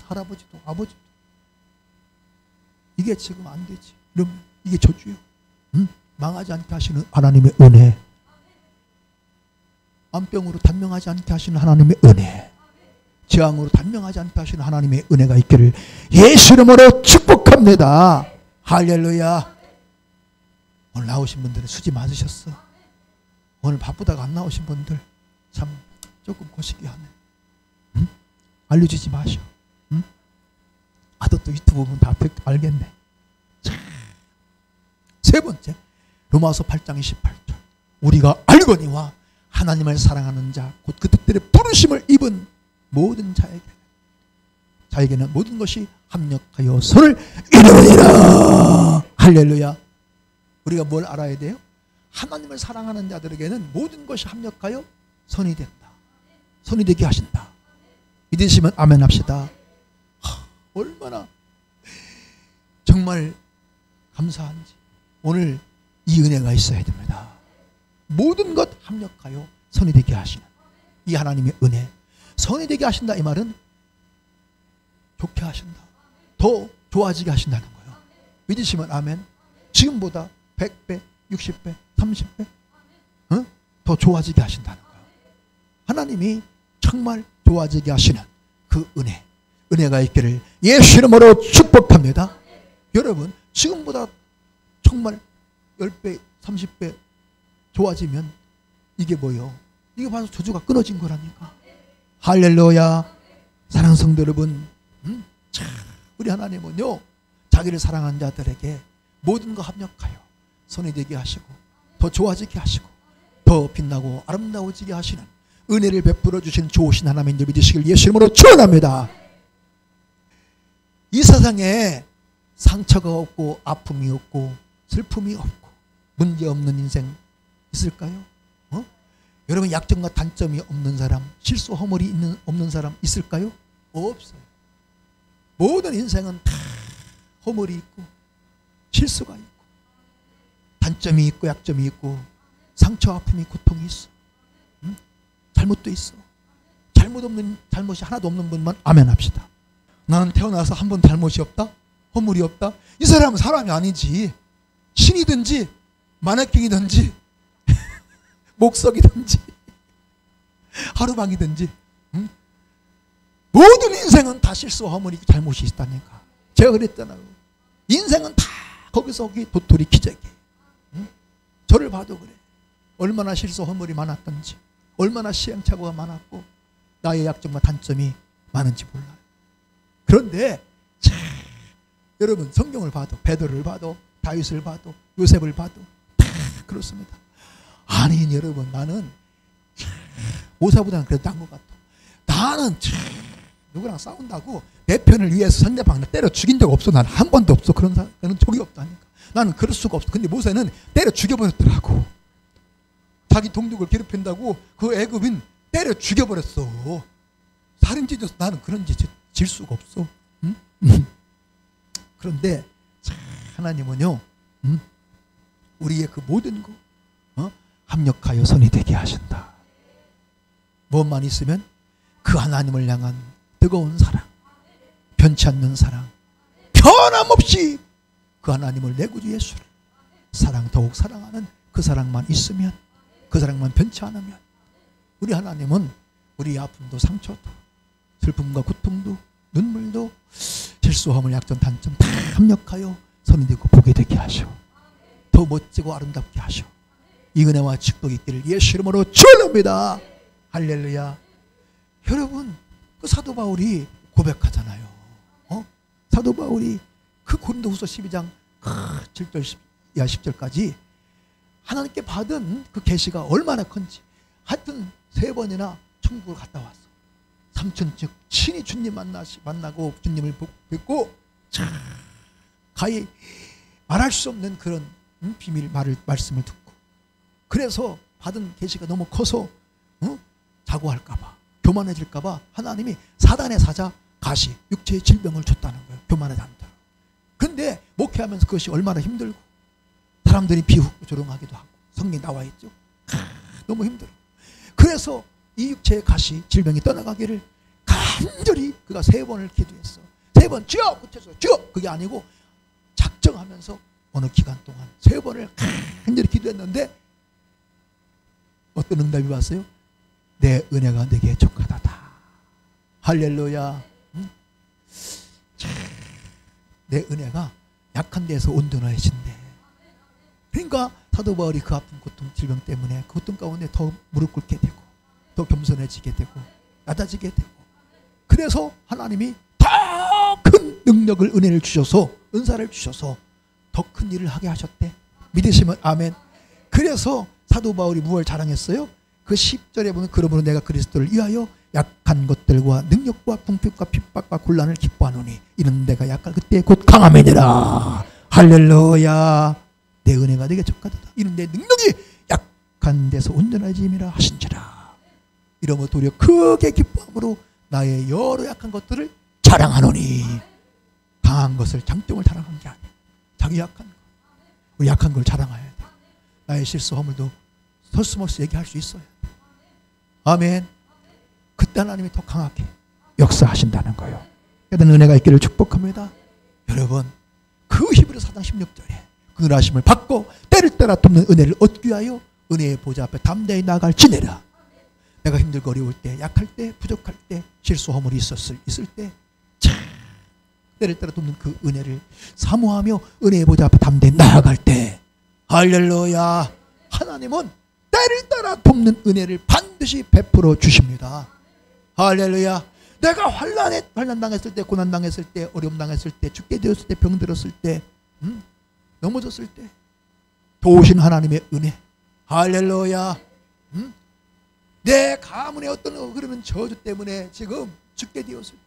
할아버지도 아버지도. 이게 지금 안 되지. 이러면 이게 저주예요. 망하지 않게 하시는 하나님의 은혜, 암병으로 단명하지 않게 하시는 하나님의 은혜, 재앙으로 단명하지 않게 하시는 하나님의 은혜가 있기를 예수 이름으로 축복합니다. 할렐루야. 오늘 나오신 분들은 수지 맞으셨어. 오늘 바쁘다가 안 나오신 분들 참 조금 고시기 하네. 응? 알려주지 마셔. 응? 아도 또 유튜브 보면 다 알겠네. 자, 세 번째, 로마서 8장 28절. 우리가 알거니와 하나님을 사랑하는 자, 곧 그 뜻대로 부르심을 입은 모든 자에게는 모든 것이 합력하여 선을 이루리라. 할렐루야. 우리가 뭘 알아야 돼요? 하나님을 사랑하는 자들에게는 모든 것이 합력하여 선이 된다. 선이 되게 하신다. 믿으시면 아멘 합시다. 얼마나 정말 감사한지. 오늘 이 은혜가 있어야 됩니다. 모든 것 합력하여 선이 되게 하시는 이 하나님의 은혜. 선이 되게 하신다 이 말은 좋게 하신다. 더 좋아지게 하신다는 거예요. 믿으시면 아멘. 지금보다 100배, 60배, 30배 더 좋아지게 하신다는 거예요. 하나님이 정말 좋아지게 하시는 그 은혜가 있기를 예수 이름으로 축복합니다. 여러분 지금보다 정말 10배, 30배 좋아지면 이게 뭐예요? 이게 바로 저주가 끊어진 거라니까. 할렐루야. 사랑하는 성도 여러분, 우리 하나님은요 자기를 사랑하는 자들에게 모든 거 합력하여 선이 되게 하시고 더 좋아지게 하시고 더 빛나고 아름다워지게 하시는 은혜를 베풀어 주신 좋으신 하나님을 믿으시길 예수 이름으로 축원합니다. 이 세상에 상처가 없고 아픔이 없고 슬픔이 없고 문제없는 인생 있을까요? 여러분 약점과 단점이 없는 사람, 실수 허물이 없는 사람 있을까요? 없어요. 모든 인생은 다 허물이 있고 실수가 있고 단점이 있고 약점이 있고 상처, 아픔이, 고통이 있어. 잘못도 있어. 잘못이 하나도 없는 분만 아멘 합시다. 나는 태어나서 한 번 잘못이 없다? 허물이 없다? 이 사람은 사람이 아니지. 신이든지 마네킹이든지 목석이든지 하루방이든지 모든 인생은 다 실수와 허물이 잘못이 있다니까. 제가 그랬잖아요. 인생은 다 거기서 도토리 기저귀. 저를 봐도 그래. 얼마나 실수 허물이 많았던지 얼마나 시행착오가 많았고 나의 약점과 단점이 많은지 몰라요. 그런데 참, 여러분 성경을 봐도 베드로를 봐도 다윗을 봐도 요셉을 봐도 다 그렇습니다. 아니 여러분 나는 모사보다는 그래도 나은 것 같아. 나는 누구랑 싸운다고 내 편을 위해서 상대방을 때려 죽인 적 없어. 나는 한 번도 없어. 그런 적이 없다니까. 나는 그럴 수가 없어. 근데 모세는 때려 죽여버렸더라고. 자기 동족을 괴롭힌다고 그 애굽인 때려 죽여버렸어. 살인죄져서 나는 그런 짓 질 수가 없어. 응? 그런데 하나님은요 우리의 그 모든 거 합력하여 선이 되게 하신다. 무엇만 있으면 그 하나님을 향한 뜨거운 사랑, 변치 않는 사랑, 변함없이 그 하나님을 내 구주 예수를 더욱 사랑하는 그 사랑만 있으면, 그 사랑만 변치 않으면 우리 하나님은 우리의 아픔도 상처도 슬픔과 고통도 눈물도 실수, 허물, 약점, 단점 다 합력하여 선이 되고 보게 되게 하셔. 더 멋지고 아름답게 하셔. 이 은혜와 축복이 있기를 예수 이름으로 축원합니다. 할렐루야. 여러분 그 사도 바울이 고백하잖아요. 사도 바울이 그 고린도후서 12장 7절 이하 10절까지 하나님께 받은 그 계시가 얼마나 큰지 하여튼 3번이나 천국을 갔다 왔어. 삼천 즉 친히 주님 만나고 주님을 뵙고 가히 말할 수 없는 그런 비밀 말씀을 듣고 그래서 받은 계시가 너무 커서 자고할까봐 교만해질까봐 하나님이 사단의 사자 가시 육체의 질병을 줬다는 거예요. 교만하지 않도록. 근데 목회하면서 그것이 얼마나 힘들고 사람들이 비웃조롱하기도 하고 성경에 나와 있죠. 너무 힘들어. 그래서 이 육체의 가시 질병이 떠나가기를 간절히 그가 3번을 기도했어. 3번 주여 그쳐서 주여 그게 아니고 작정하면서 어느 기간 동안 3번을 간절히 기도했는데 어떤 응답이 왔어요? 내 은혜가 내게 족하다다. 할렐루야. 내 은혜가 약한 데서 온전해진대. 그러니까 사도 바울이 그 아픈 고통, 질병 때문에 그 고통 가운데 더 무릎 꿇게 되고 더 겸손해지게 되고 낮아지게 되고, 그래서 하나님이 더 큰 능력을, 은혜를 주셔서, 은사를 주셔서 더 큰 일을 하게 하셨대. 믿으시면 아멘. 그래서 사도 바울이 무엇을 자랑했어요? 그 10절에 보면 그러므로 내가 그리스도를 위하여 약한 것들과 능력과 궁핍과 핍박과 곤란을 기뻐하노니 이는 내가 약한 그때 곧 강함이니라. 할렐루야. 내 은혜가 내게 족하도다. 이는 내 능력이 약한 데서 온전해짐이라 하신지라. 이러므로 도리어 크게 기뻐함으로 나의 여러 약한 것들을 자랑하노니. 강한 것을, 장점을 자랑하는 게 아니야. 자기 약한 거, 우리 약한 걸 자랑해야 돼. 나의 실수 허물도 서슴없이 얘기할 수 있어야 돼. 아멘. 그때 하나님이 더 강하게 역사하신다는 거예요. 그런 은혜가 있기를 축복합니다. 여러분, 그 히브리서 4장 16절에 그 은하심을 받고 때를 따라 돕는 은혜를 얻기 위하여 은혜의 보좌 앞에 담대히 나아갈 지내라. 내가 힘들고 어려울 때, 약할 때, 부족할 때, 실수 허물이 있을 때 때를 따라 돕는 그 은혜를 사모하며 은혜의 보좌 앞에 담대히 나아갈 때, 할렐루야, 하나님은 때를 따라 돕는 은혜를 반드시 베풀어 주십니다. 할렐루야. 내가 환난 당했을 때, 고난 당했을 때, 어려움 당했을 때, 죽게 되었을 때, 병 들었을 때, 넘어졌을 때 도우신 하나님의 은혜, 할렐루야. 내 가문의 어떤 그러면 저주 때문에 지금 죽게 되었을 때,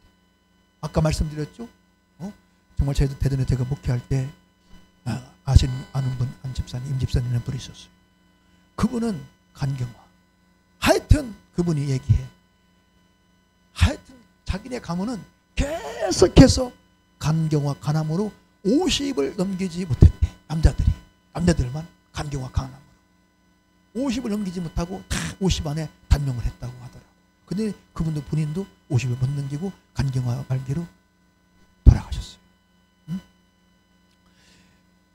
아까 말씀드렸죠. 정말 대전에 제가 목회할 때 아는 분, 안 집사님, 임 집사님이라는 분이 있었어요. 그분은 간경화. 하여튼 그분이 얘기해. 하여튼 자기네 가문은 계속해서 간경화, 간암으로 50을 넘기지 못했대. 남자들만 간경화, 간암으로 50을 넘기지 못하고 다 50 안에 단명을 했다고 하더라고. 근데 그분도 본인도 50을 못 넘기고 간경화 말기로 돌아가셨어요.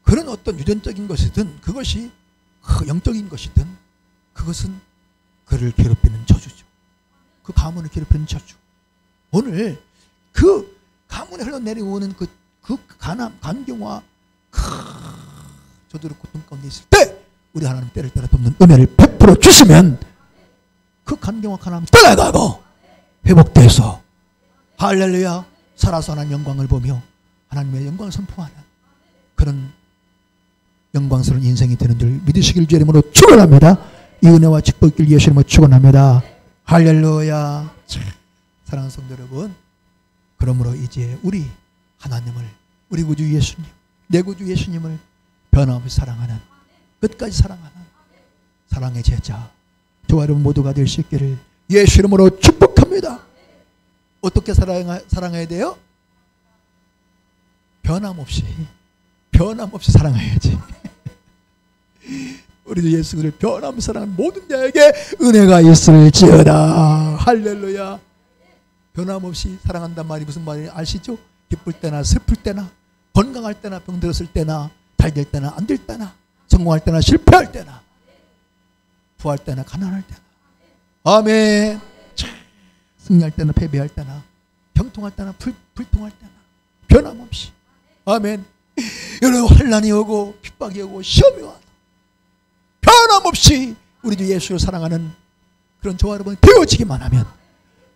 그런 어떤 유전적인 것이든 그것이 영적인 것이든 그것은 그를 괴롭히는 저주죠. 그 가문을 괴롭히는 저주. 오늘 그 가문에 흘러내려오는 그 간경화, 저주로 고통 가운데 있을 때 우리 하나님 때를 따라 돕는 은혜를 베풀어 주시면 그 간경화, 간암이 떠나가고 회복돼서 할렐루야, 살아서 하나님 영광을 보며 하나님의 영광을 선포하는 그런 영광스러운 인생이 되는 줄 믿으시길 주 이름으로 축원합니다. 이 은혜와 축복을 예수 이름으로 축원합니다. 할렐루야. 사랑하는 성도 여러분, 그러므로 이제 우리 하나님을, 우리 구주 예수님, 내 구주 예수님을 변함없이 사랑하는, 끝까지 사랑하는 사랑의 제자, 저와 여러분 모두가 될 수 있기를 예수 이름으로 축복합니다. 어떻게 사랑해야 돼요? 변함없이 사랑해야지. 우리 예수 그를 변함없이 사랑하는 모든 자에게 은혜가 있을지어다. 할렐루야. 변함없이 사랑한단 말이 무슨 말인지 아시죠? 기쁠 때나 슬플 때나, 건강할 때나 병들었을 때나, 잘 될 때나 안 될 때나, 성공할 때나 실패할 때나, 부할 때나 가난할 때나, 아멘. 승리할 때나 패배할 때나, 형통할 때나 불통할 때나, 변함없이, 아멘. 여러분, 환난이 오고 핍박이 오고 시험이 와도 변함없이 우리 주 예수를 사랑하는 그런 저와 여러분이 되어지기만 하면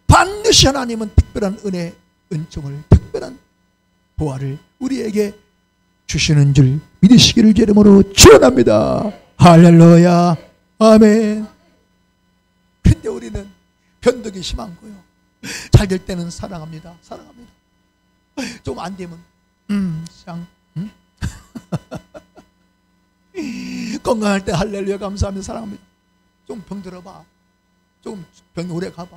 반드시 하나님은 특별한 은혜, 은총을, 특별한 보화를 우리에게 주시는 줄 믿으시기를 주 이름으로 축원합니다. 할렐루야. 아멘. 근데 우리는 변덕이 심한 거예요. 잘 될 때는 사랑합니다. 좀 안 되면 건강할 때 할렐루야 감사합니다, 사랑합니다. 좀 병들어봐, 좀 병이 오래 가봐,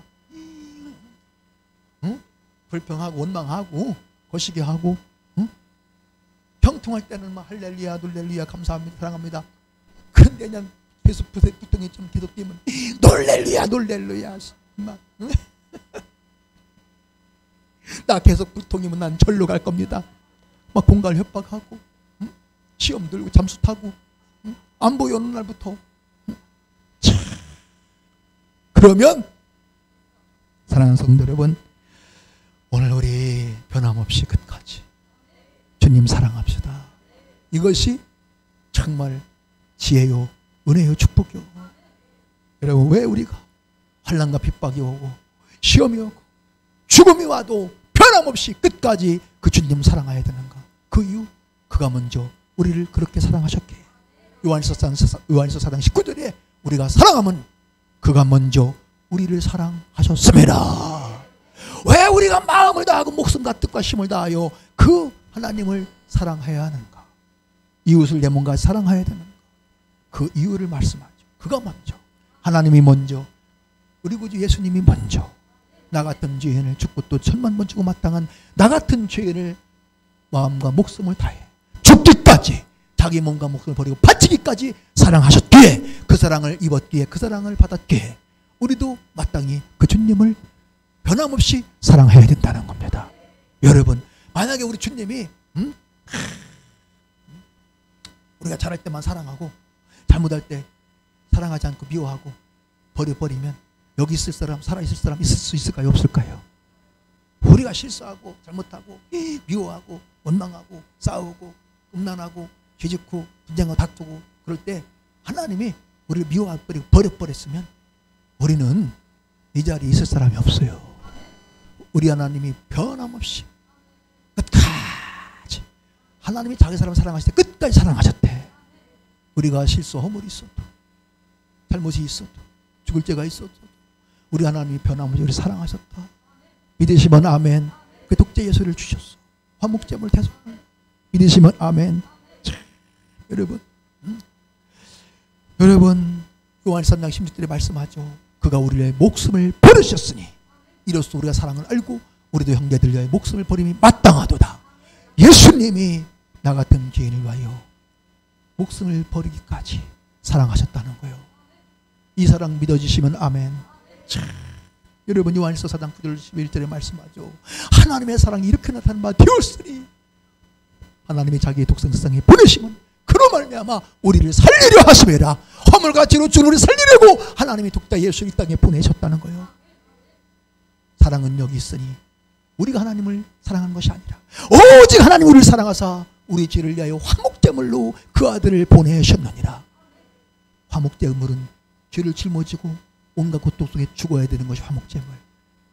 불평하고 원망하고 거시기하고, 형통할 때는 막 할렐루야 놀렐루야 감사합니다, 사랑합니다. 그런데 그냥 계속 부통이 좀 계속 뛰면 놀렐루야 막 나 계속 불통이면 난 절로 갈 겁니다. 막 공갈 협박하고, 시험 들고 잠수 타고, 안 보여 어느 날부터. 그러면 사랑하는 성도 여러분, 오늘 우리 변함없이 끝까지 주님 사랑합시다. 이것이 정말 지혜요, 은혜요, 축복요. 여러분, 왜 우리가 환난과 핍박이 오고 시험이 오고 죽음이 와도 변함없이 끝까지 그 주님 사랑해야 되는가? 그 이유, 그가 먼저 우리를 그렇게 사랑하셨기에. 요한일서 4장 19절에 우리가 사랑하면 그가 먼저 우리를 사랑하셨음이라. 왜 우리가 마음을 다하고 목숨과 뜻과 힘을 다하여 그 하나님을 사랑해야 하는가? 이웃을 내 몸과 사랑해야 되는가? 그 이유를 말씀하죠. 그가 먼저, 하나님이 먼저, 우리 구주 예수님이 먼저 나 같은 죄인을 죽고 또 천만 번 죽고 마땅한 나 같은 죄인을 마음과 목숨을 다해 죽기까지 자기 몸과 목숨을 버리고 바치기까지 사랑하셨기에, 그 사랑을 입었기에, 그 사랑을 받았기에 우리도 마땅히 그 주님을 변함없이 사랑해야 된다는 겁니다. 여러분, 만약에 우리 주님이 우리가 잘할 때만 사랑하고 잘못할 때 사랑하지 않고 미워하고 버려버리면 여기 있을 사람, 살아있을 사람 있을 수 있을까요? 없을까요? 우리가 실수하고 잘못하고 미워하고 원망하고 싸우고 음란하고 죄짓고 분쟁하고 다투고 그럴 때 하나님이 우리를 미워버리고 버려버렸으면 우리는 이 자리에 있을 사람이 없어요. 우리 하나님이 변함없이 끝까지, 하나님이 자기 사람을 사랑하실 때 끝까지 사랑하셨대. 우리가 실수 허물이 있어도 잘못이 있어도 죽을 죄가 있어도 우리 하나님이 변함없이 우리를 사랑하셨다. 믿으시면 아멘. 그 독재 예수를 주셨어. 화목제물 대속을 믿으시면 아멘. 여러분 요한일서 3장 16절에 말씀하죠. 그가 우리의 목숨을 버리셨으니 이로써 우리가 사랑을 알고 우리도 형제들과의 목숨을 버림이 마땅하도다. 예수님이 나 같은 죄인을 위하여 목숨을 버리기까지 사랑하셨다는 거예요. 이 사랑 믿어지시면 아멘. 여러분 요한일서 4장 9절 11절에 말씀하죠. 하나님의 사랑이 이렇게 나타난 바 되었으니 하나님이 자기의 독생 세상에 보내시면 그로 말미암아 우리를 살리려 하심이라. 허물과 죄로 죽은 우리를 살리려고 하나님이 독자 예수를 이 땅에 보내셨다는 거예요. 사랑은 여기 있으니 우리가 하나님을 사랑하는 것이 아니라 오직 하나님 우리를 사랑하사 우리 죄를 위하여 화목제물로 그 아들을 보내셨느니라. 화목제물은 죄를 짊어지고 온갖 고통 속에 죽어야 되는 것이 화목제물.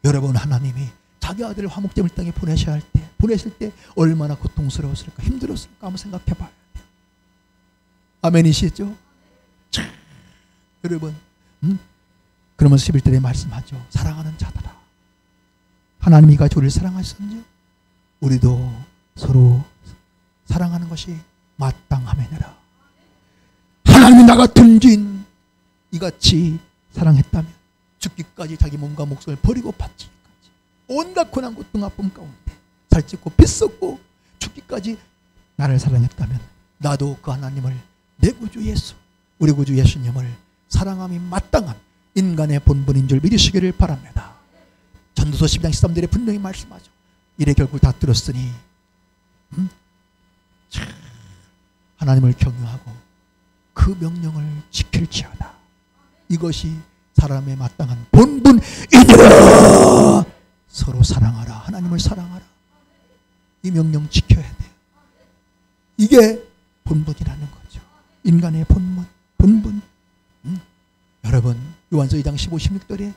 여러분, 하나님이 자기 아들을 화목제물 땅에 보내실 때 얼마나 고통스러웠을까, 힘들었을까 한번 생각해 봐야 돼요. 아멘이시죠? 여러분, 그러면서 11절에 말씀하죠. 사랑하는 자들아, 하나님이 같이 우리를 사랑하셨는지 우리도 서로 사랑하는 것이 마땅하매니라. 하나님이 나 같은 죄인 이같이 사랑했다면 죽기까지 자기 몸과 목숨을 버리고 바치기까지 온갖 고난 고통 아픔 가운데 살찌고 빗썩고 죽기까지 나를 사랑했다면 나도 그 하나님을, 내 구주 예수, 우리 구주 예수님을 사랑함이 마땅한 인간의 본분인 줄 믿으시기를 바랍니다. 전도서 12장 13절에 분명히 말씀하죠. 이래 결국 다 들었으니 하나님을 경유하고 그 명령을 지킬지어다. 이것이 사람의 마땅한 본분이니라. 서로 사랑하라. 하나님을 사랑하라. 이 명령 지켜야 돼요. 이게 본분이라는 거죠. 인간의 본분. 여러분, 요한서 2장 15, 16절에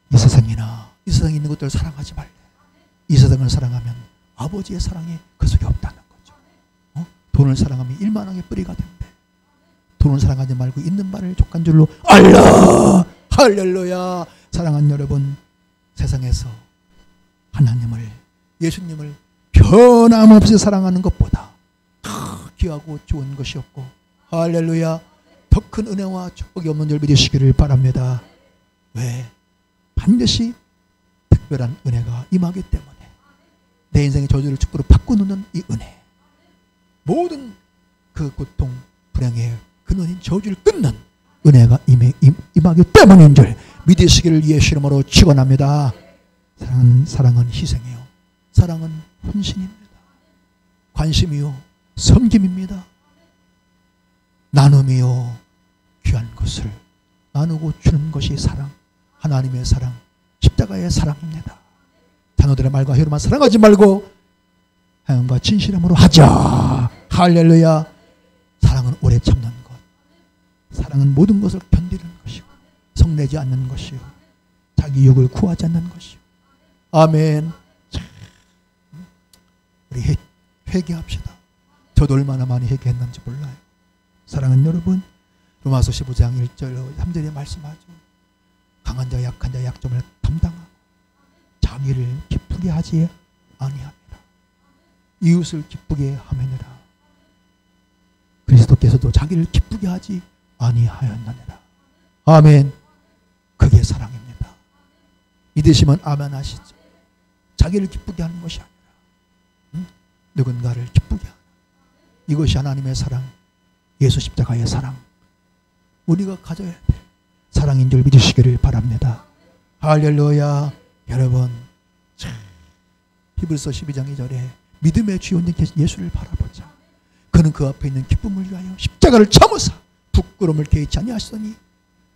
이 세상이나 이 세상에 있는 것들을 사랑하지 말래. 이 세상을 사랑하면 아버지의 사랑이 그 속에 없다는 거죠. 돈을 사랑하면 일만왕의 뿌리가 된대. 돈을 사랑하지 말고 있는 바를 족한 줄로 알라. 할렐루야. 사랑하는 여러분, 세상에서 하나님을, 예수님을 변함없이 사랑하는 것보다 더 귀하고 좋은 것이 없고, 할렐루야, 더 큰 은혜와 축복이 없는 줄 믿으시기를 바랍니다. 왜? 반드시 특별한 은혜가 임하기 때문에. 내 인생의 저주를 축복으로 바꾸는 이 은혜, 모든 그 고통, 불행의 근원인 저주를 끊는 은혜가 임하기 때문인 줄 믿으시기를 예수 이름으로 축원합니다. 사랑은 희생이요, 사랑은 헌신입니다. 관심이요, 섬김입니다. 나눔이요, 귀한 것을 나누고 주는 것이 사랑, 하나님의 사랑, 십자가의 사랑입니다. 자녀들의 말과 혀로만 사랑하지 말고 행함과 진실함으로 하자. 할렐루야. 사랑은 오래 참는 것, 사랑은 모든 것을 견디는 것이고 성내지 않는 것이요 자기 욕을 구하지 않는 것이요. 아멘. 우리 회개합시다. 저도 얼마나 많이 회개했는지 몰라요. 사랑은 여러분, 로마서 15장 1절 3절에 말씀하죠. 강한 자 약한 자 약점을 담당하고 자기를 기쁘게 하지 아니하니라. 이웃을 기쁘게 하매니라. 그리스도께서도 자기를 기쁘게 하지 아니하였느니라. 아멘. 그게 사랑입니다. 믿으시면 아멘 하시죠. 자기를 기쁘게 하는 것이 아니라 누군가를 기쁘게 하는, 이것이 하나님의 사랑, 예수 십자가의 사랑, 우리가 가져야 될 사랑인 줄 믿으시기를 바랍니다. 할렐루야. 여러분, 히브리서 12장 2절에 믿음의 주인님 예수를 바라보자. 그는 그 앞에 있는 기쁨을 위하여 십자가를 참으사 부끄러움을 개의치 아니하시더니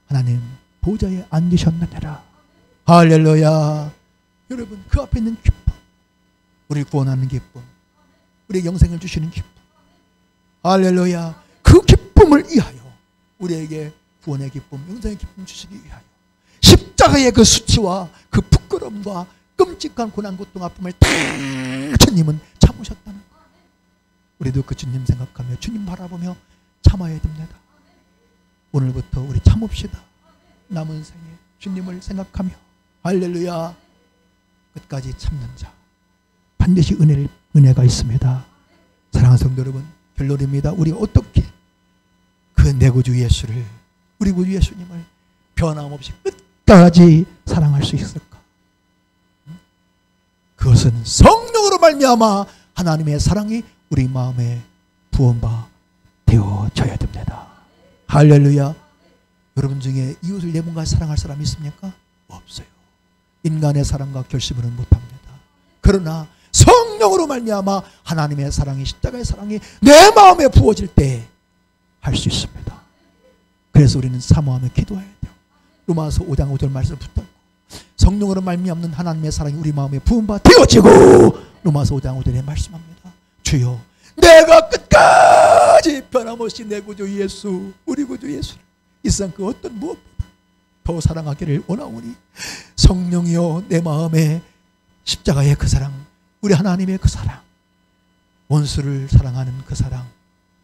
하나님 보좌에 앉으셨느니라. 할렐루야. 여러분, 그 앞에 있는 기쁨, 우리를 구원하는 기쁨, 우리의 영생을 주시는 기쁨, 할렐루야. 그 기쁨을 위하여 우리에게 구원의 기쁨, 영생의 기쁨 주시기 위하여 십자가의 그 수치와 그 부끄러움과 끔찍한 고난 고통 아픔을 다 주님은 참으셨다는 것. 우리도 그 주님 생각하며 주님 바라보며 참아야 됩니다. 오늘부터 우리 참읍시다. 남은 생에 주님을 생각하며 할렐루야. 끝까지 참는 자 반드시 은혜가 있습니다. 사랑하는 성도 여러분, 결론입니다. 우리가 어떻게 그 내 구주 예수를, 우리 구주 예수님을 변함없이 끝까지 사랑할 수 있을까? 그것은 성령으로 말미암아 하나님의 사랑이 우리 마음에 부어바 되어져야 됩니다. 할렐루야. 여러분 중에 이웃을 내 몸과 사랑할 사람이 있습니까? 없어요. 인간의 사랑과 결심은 못합니다. 그러나 성령으로 말미암아 하나님의 사랑이, 십자가의 사랑이 내 마음에 부어질 때 할 수 있습니다. 그래서 우리는 사모하며 기도해야 돼요. 로마서 5장 5절 말씀 붙잡고 성령으로 말미암는 하나님의 사랑이 우리 마음에 부은 바 되어지고, 로마서 5장 5절에 말씀합니다. 주여, 내가 끝까지 변함없이 내 구주 예수, 우리 구주 예수를 이 세상 그 어떤 무엇보다 더 사랑하기를 원하오니 성령이여 내 마음에 십자가의 그 사랑, 우리 하나님의 그 사랑, 원수를 사랑하는 그 사랑,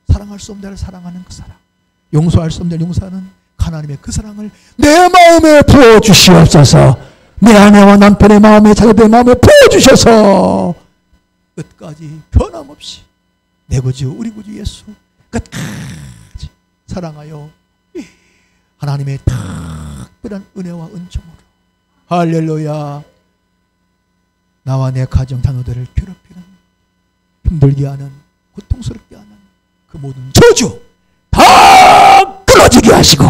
사랑할 수 없는 자를 사랑하는 그 사랑, 용서할 수 없는 자를 용서하는 하나님의 그 사랑을 내 마음에 부어주시옵소서. 내 아내와 남편의 마음에, 자녀들의 마음에 부어주셔서 끝까지 변함없이 내 구주, 우리 구주 예수 끝까지 사랑하여 하나님의 특별한 은혜와 은총으로 할렐루야. 나와 내 가정 자녀들을 괴롭히는, 힘들게 하는, 고통스럽게 하는 그 모든 저주 다 끊어지게 하시고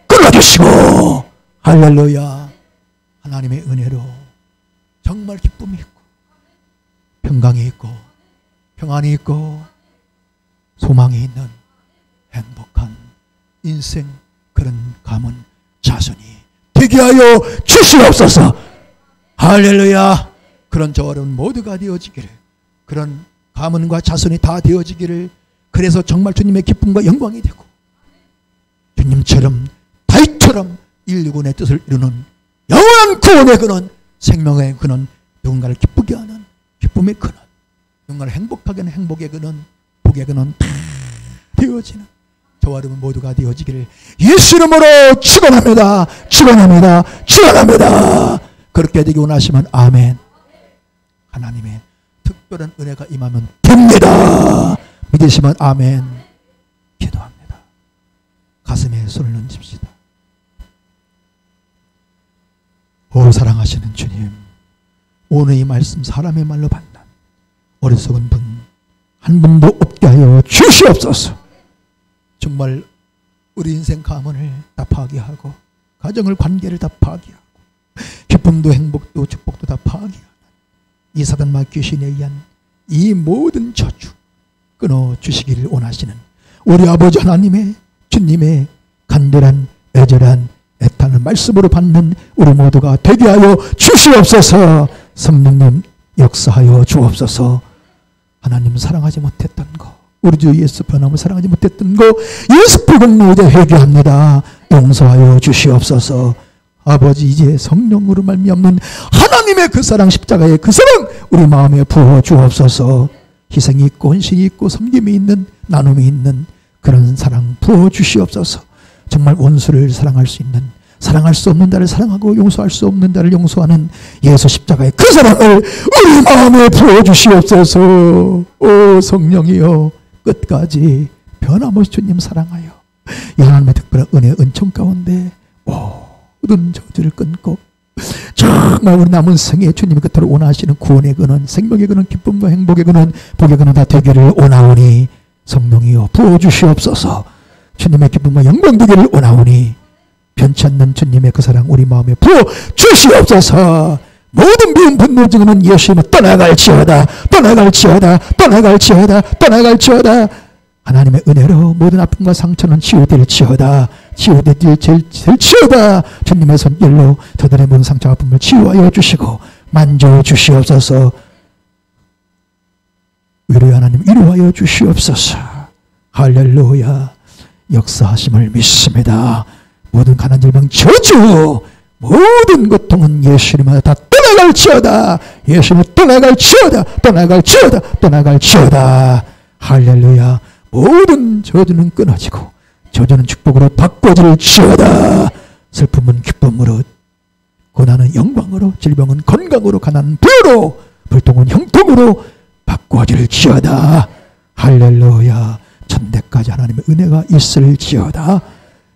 끊어주시고, 할렐루야. 하나님의 은혜로 정말 기쁨이 있고 평강이 있고 평안이 있고 소망이 있는 행복한 인생, 그런 가문 자손이 되게 하여 주시옵소서. 할렐루야. 그런 저 어려운 모두가 되어지기를, 그런 가문과 자손이 다 되어지기를, 그래서 정말 주님의 기쁨과 영광이 되고 주님처럼 다윗처럼 인류군의 뜻을 이루는 영원한 구원의 근원, 생명의 근원, 누군가를 기쁘게 하는 기쁨의 근원, 누군가를 행복하게 하는 행복의 근원, 복의 근원 다 되어지는 저와 여러분 모두가 되어지기를 예수 이름으로 축원합니다. 축원합니다. 축원합니다. 그렇게 되기 원하시면 아멘. 하나님의 특별한 은혜가 임하면 됩니다. 믿으시면 아멘. 기도합니다. 가슴에 손을 얹읍시다. 오 사랑하시는 주님, 오늘 이 말씀 사람의 말로 받는 어리석은 분 한 분도 없게 하여 주시옵소서. 정말 우리 인생 가문을 다 파괴하고 가정을, 관계를 다 파괴하고 기쁨도 행복도 축복도 다 파괴하는 이 사단과 귀신에 의한 이 모든 저주 끊어주시기를 원하시는 우리 아버지 하나님의, 주님의 간절한 애절한 애타는 말씀으로 받는 우리 모두가 되게 하여 주시옵소서. 성령님 역사하여 주옵소서. 하나님 사랑하지 못했던 거, 우리 주 예수 변함을 사랑하지 못했던 거 예수 불공로에 회개합니다. 용서하여 주시옵소서. 아버지, 이제 성령으로 말미암는 하나님의 그 사랑, 십자가의 그 사랑 우리 마음에 부어 주옵소서. 희생이 있고 헌신이 있고 섬김이 있는, 나눔이 있는 그런 사랑 부어 주시옵소서. 정말 원수를 사랑할 수 있는, 사랑할 수 없는 자를 사랑하고 용서할 수 없는 자를 용서하는 예수 십자가의 그 사랑을 우리 마음에 부어 주시옵소서. 오 성령이여, 끝까지 변함없이 주님 사랑하여 하나님의 특별한 은혜 은총 가운데 모든 저주를 끊고 정말 우리 남은 생에 주님이 그토록 원하시는 구원의 근원, 생명의 근원, 기쁨과 행복의 근원, 복의 근원 다 되기를 원하오니 성령이여 부어 주시옵소서. 주님의 기쁨과 영광 되기를 원하오니 변치 않는 주님의 그 사랑 우리 마음에 부어 주시옵소서. 모든 미움 분노 증오는 예수님은 떠나갈지어다, 떠나갈지어다, 떠나갈지어다, 떠나갈지어다. 하나님의 은혜로 모든 아픔과 상처는 치유될지어다, 치유될지어다. 주님의 손길로 저들의 모든 상처와 아픔을 치유하여 주시고 만져주시옵소서. 위로의 하나님 위로하여 주시옵소서. 할렐루야. 역사하심을 믿습니다. 모든 가난 질병 저주, 모든 고통은 예수님을 다 떠나갈지어다. 예수님을 떠나갈지어다, 떠나갈지어다, 떠나갈지어다. 할렐루야. 모든 저주는 끊어지고 저주는 축복으로 바꿔질지어다. 슬픔은 기쁨으로, 고난은 영광으로, 질병은 건강으로, 가난은 부여로, 불통은 형통으로 바꿔질지어다. 할렐루야. 천대까지 하나님의 은혜가 있을지어다.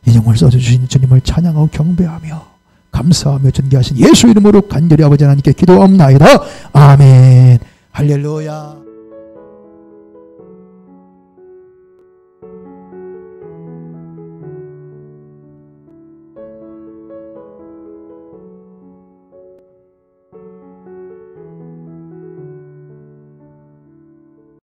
인용을 써주신 주님을 찬양하고 경배하며 감사하며 존귀하신 예수 이름으로 간절히 아버지 하나님께 기도하옵나이다. 아멘. 할렐루야.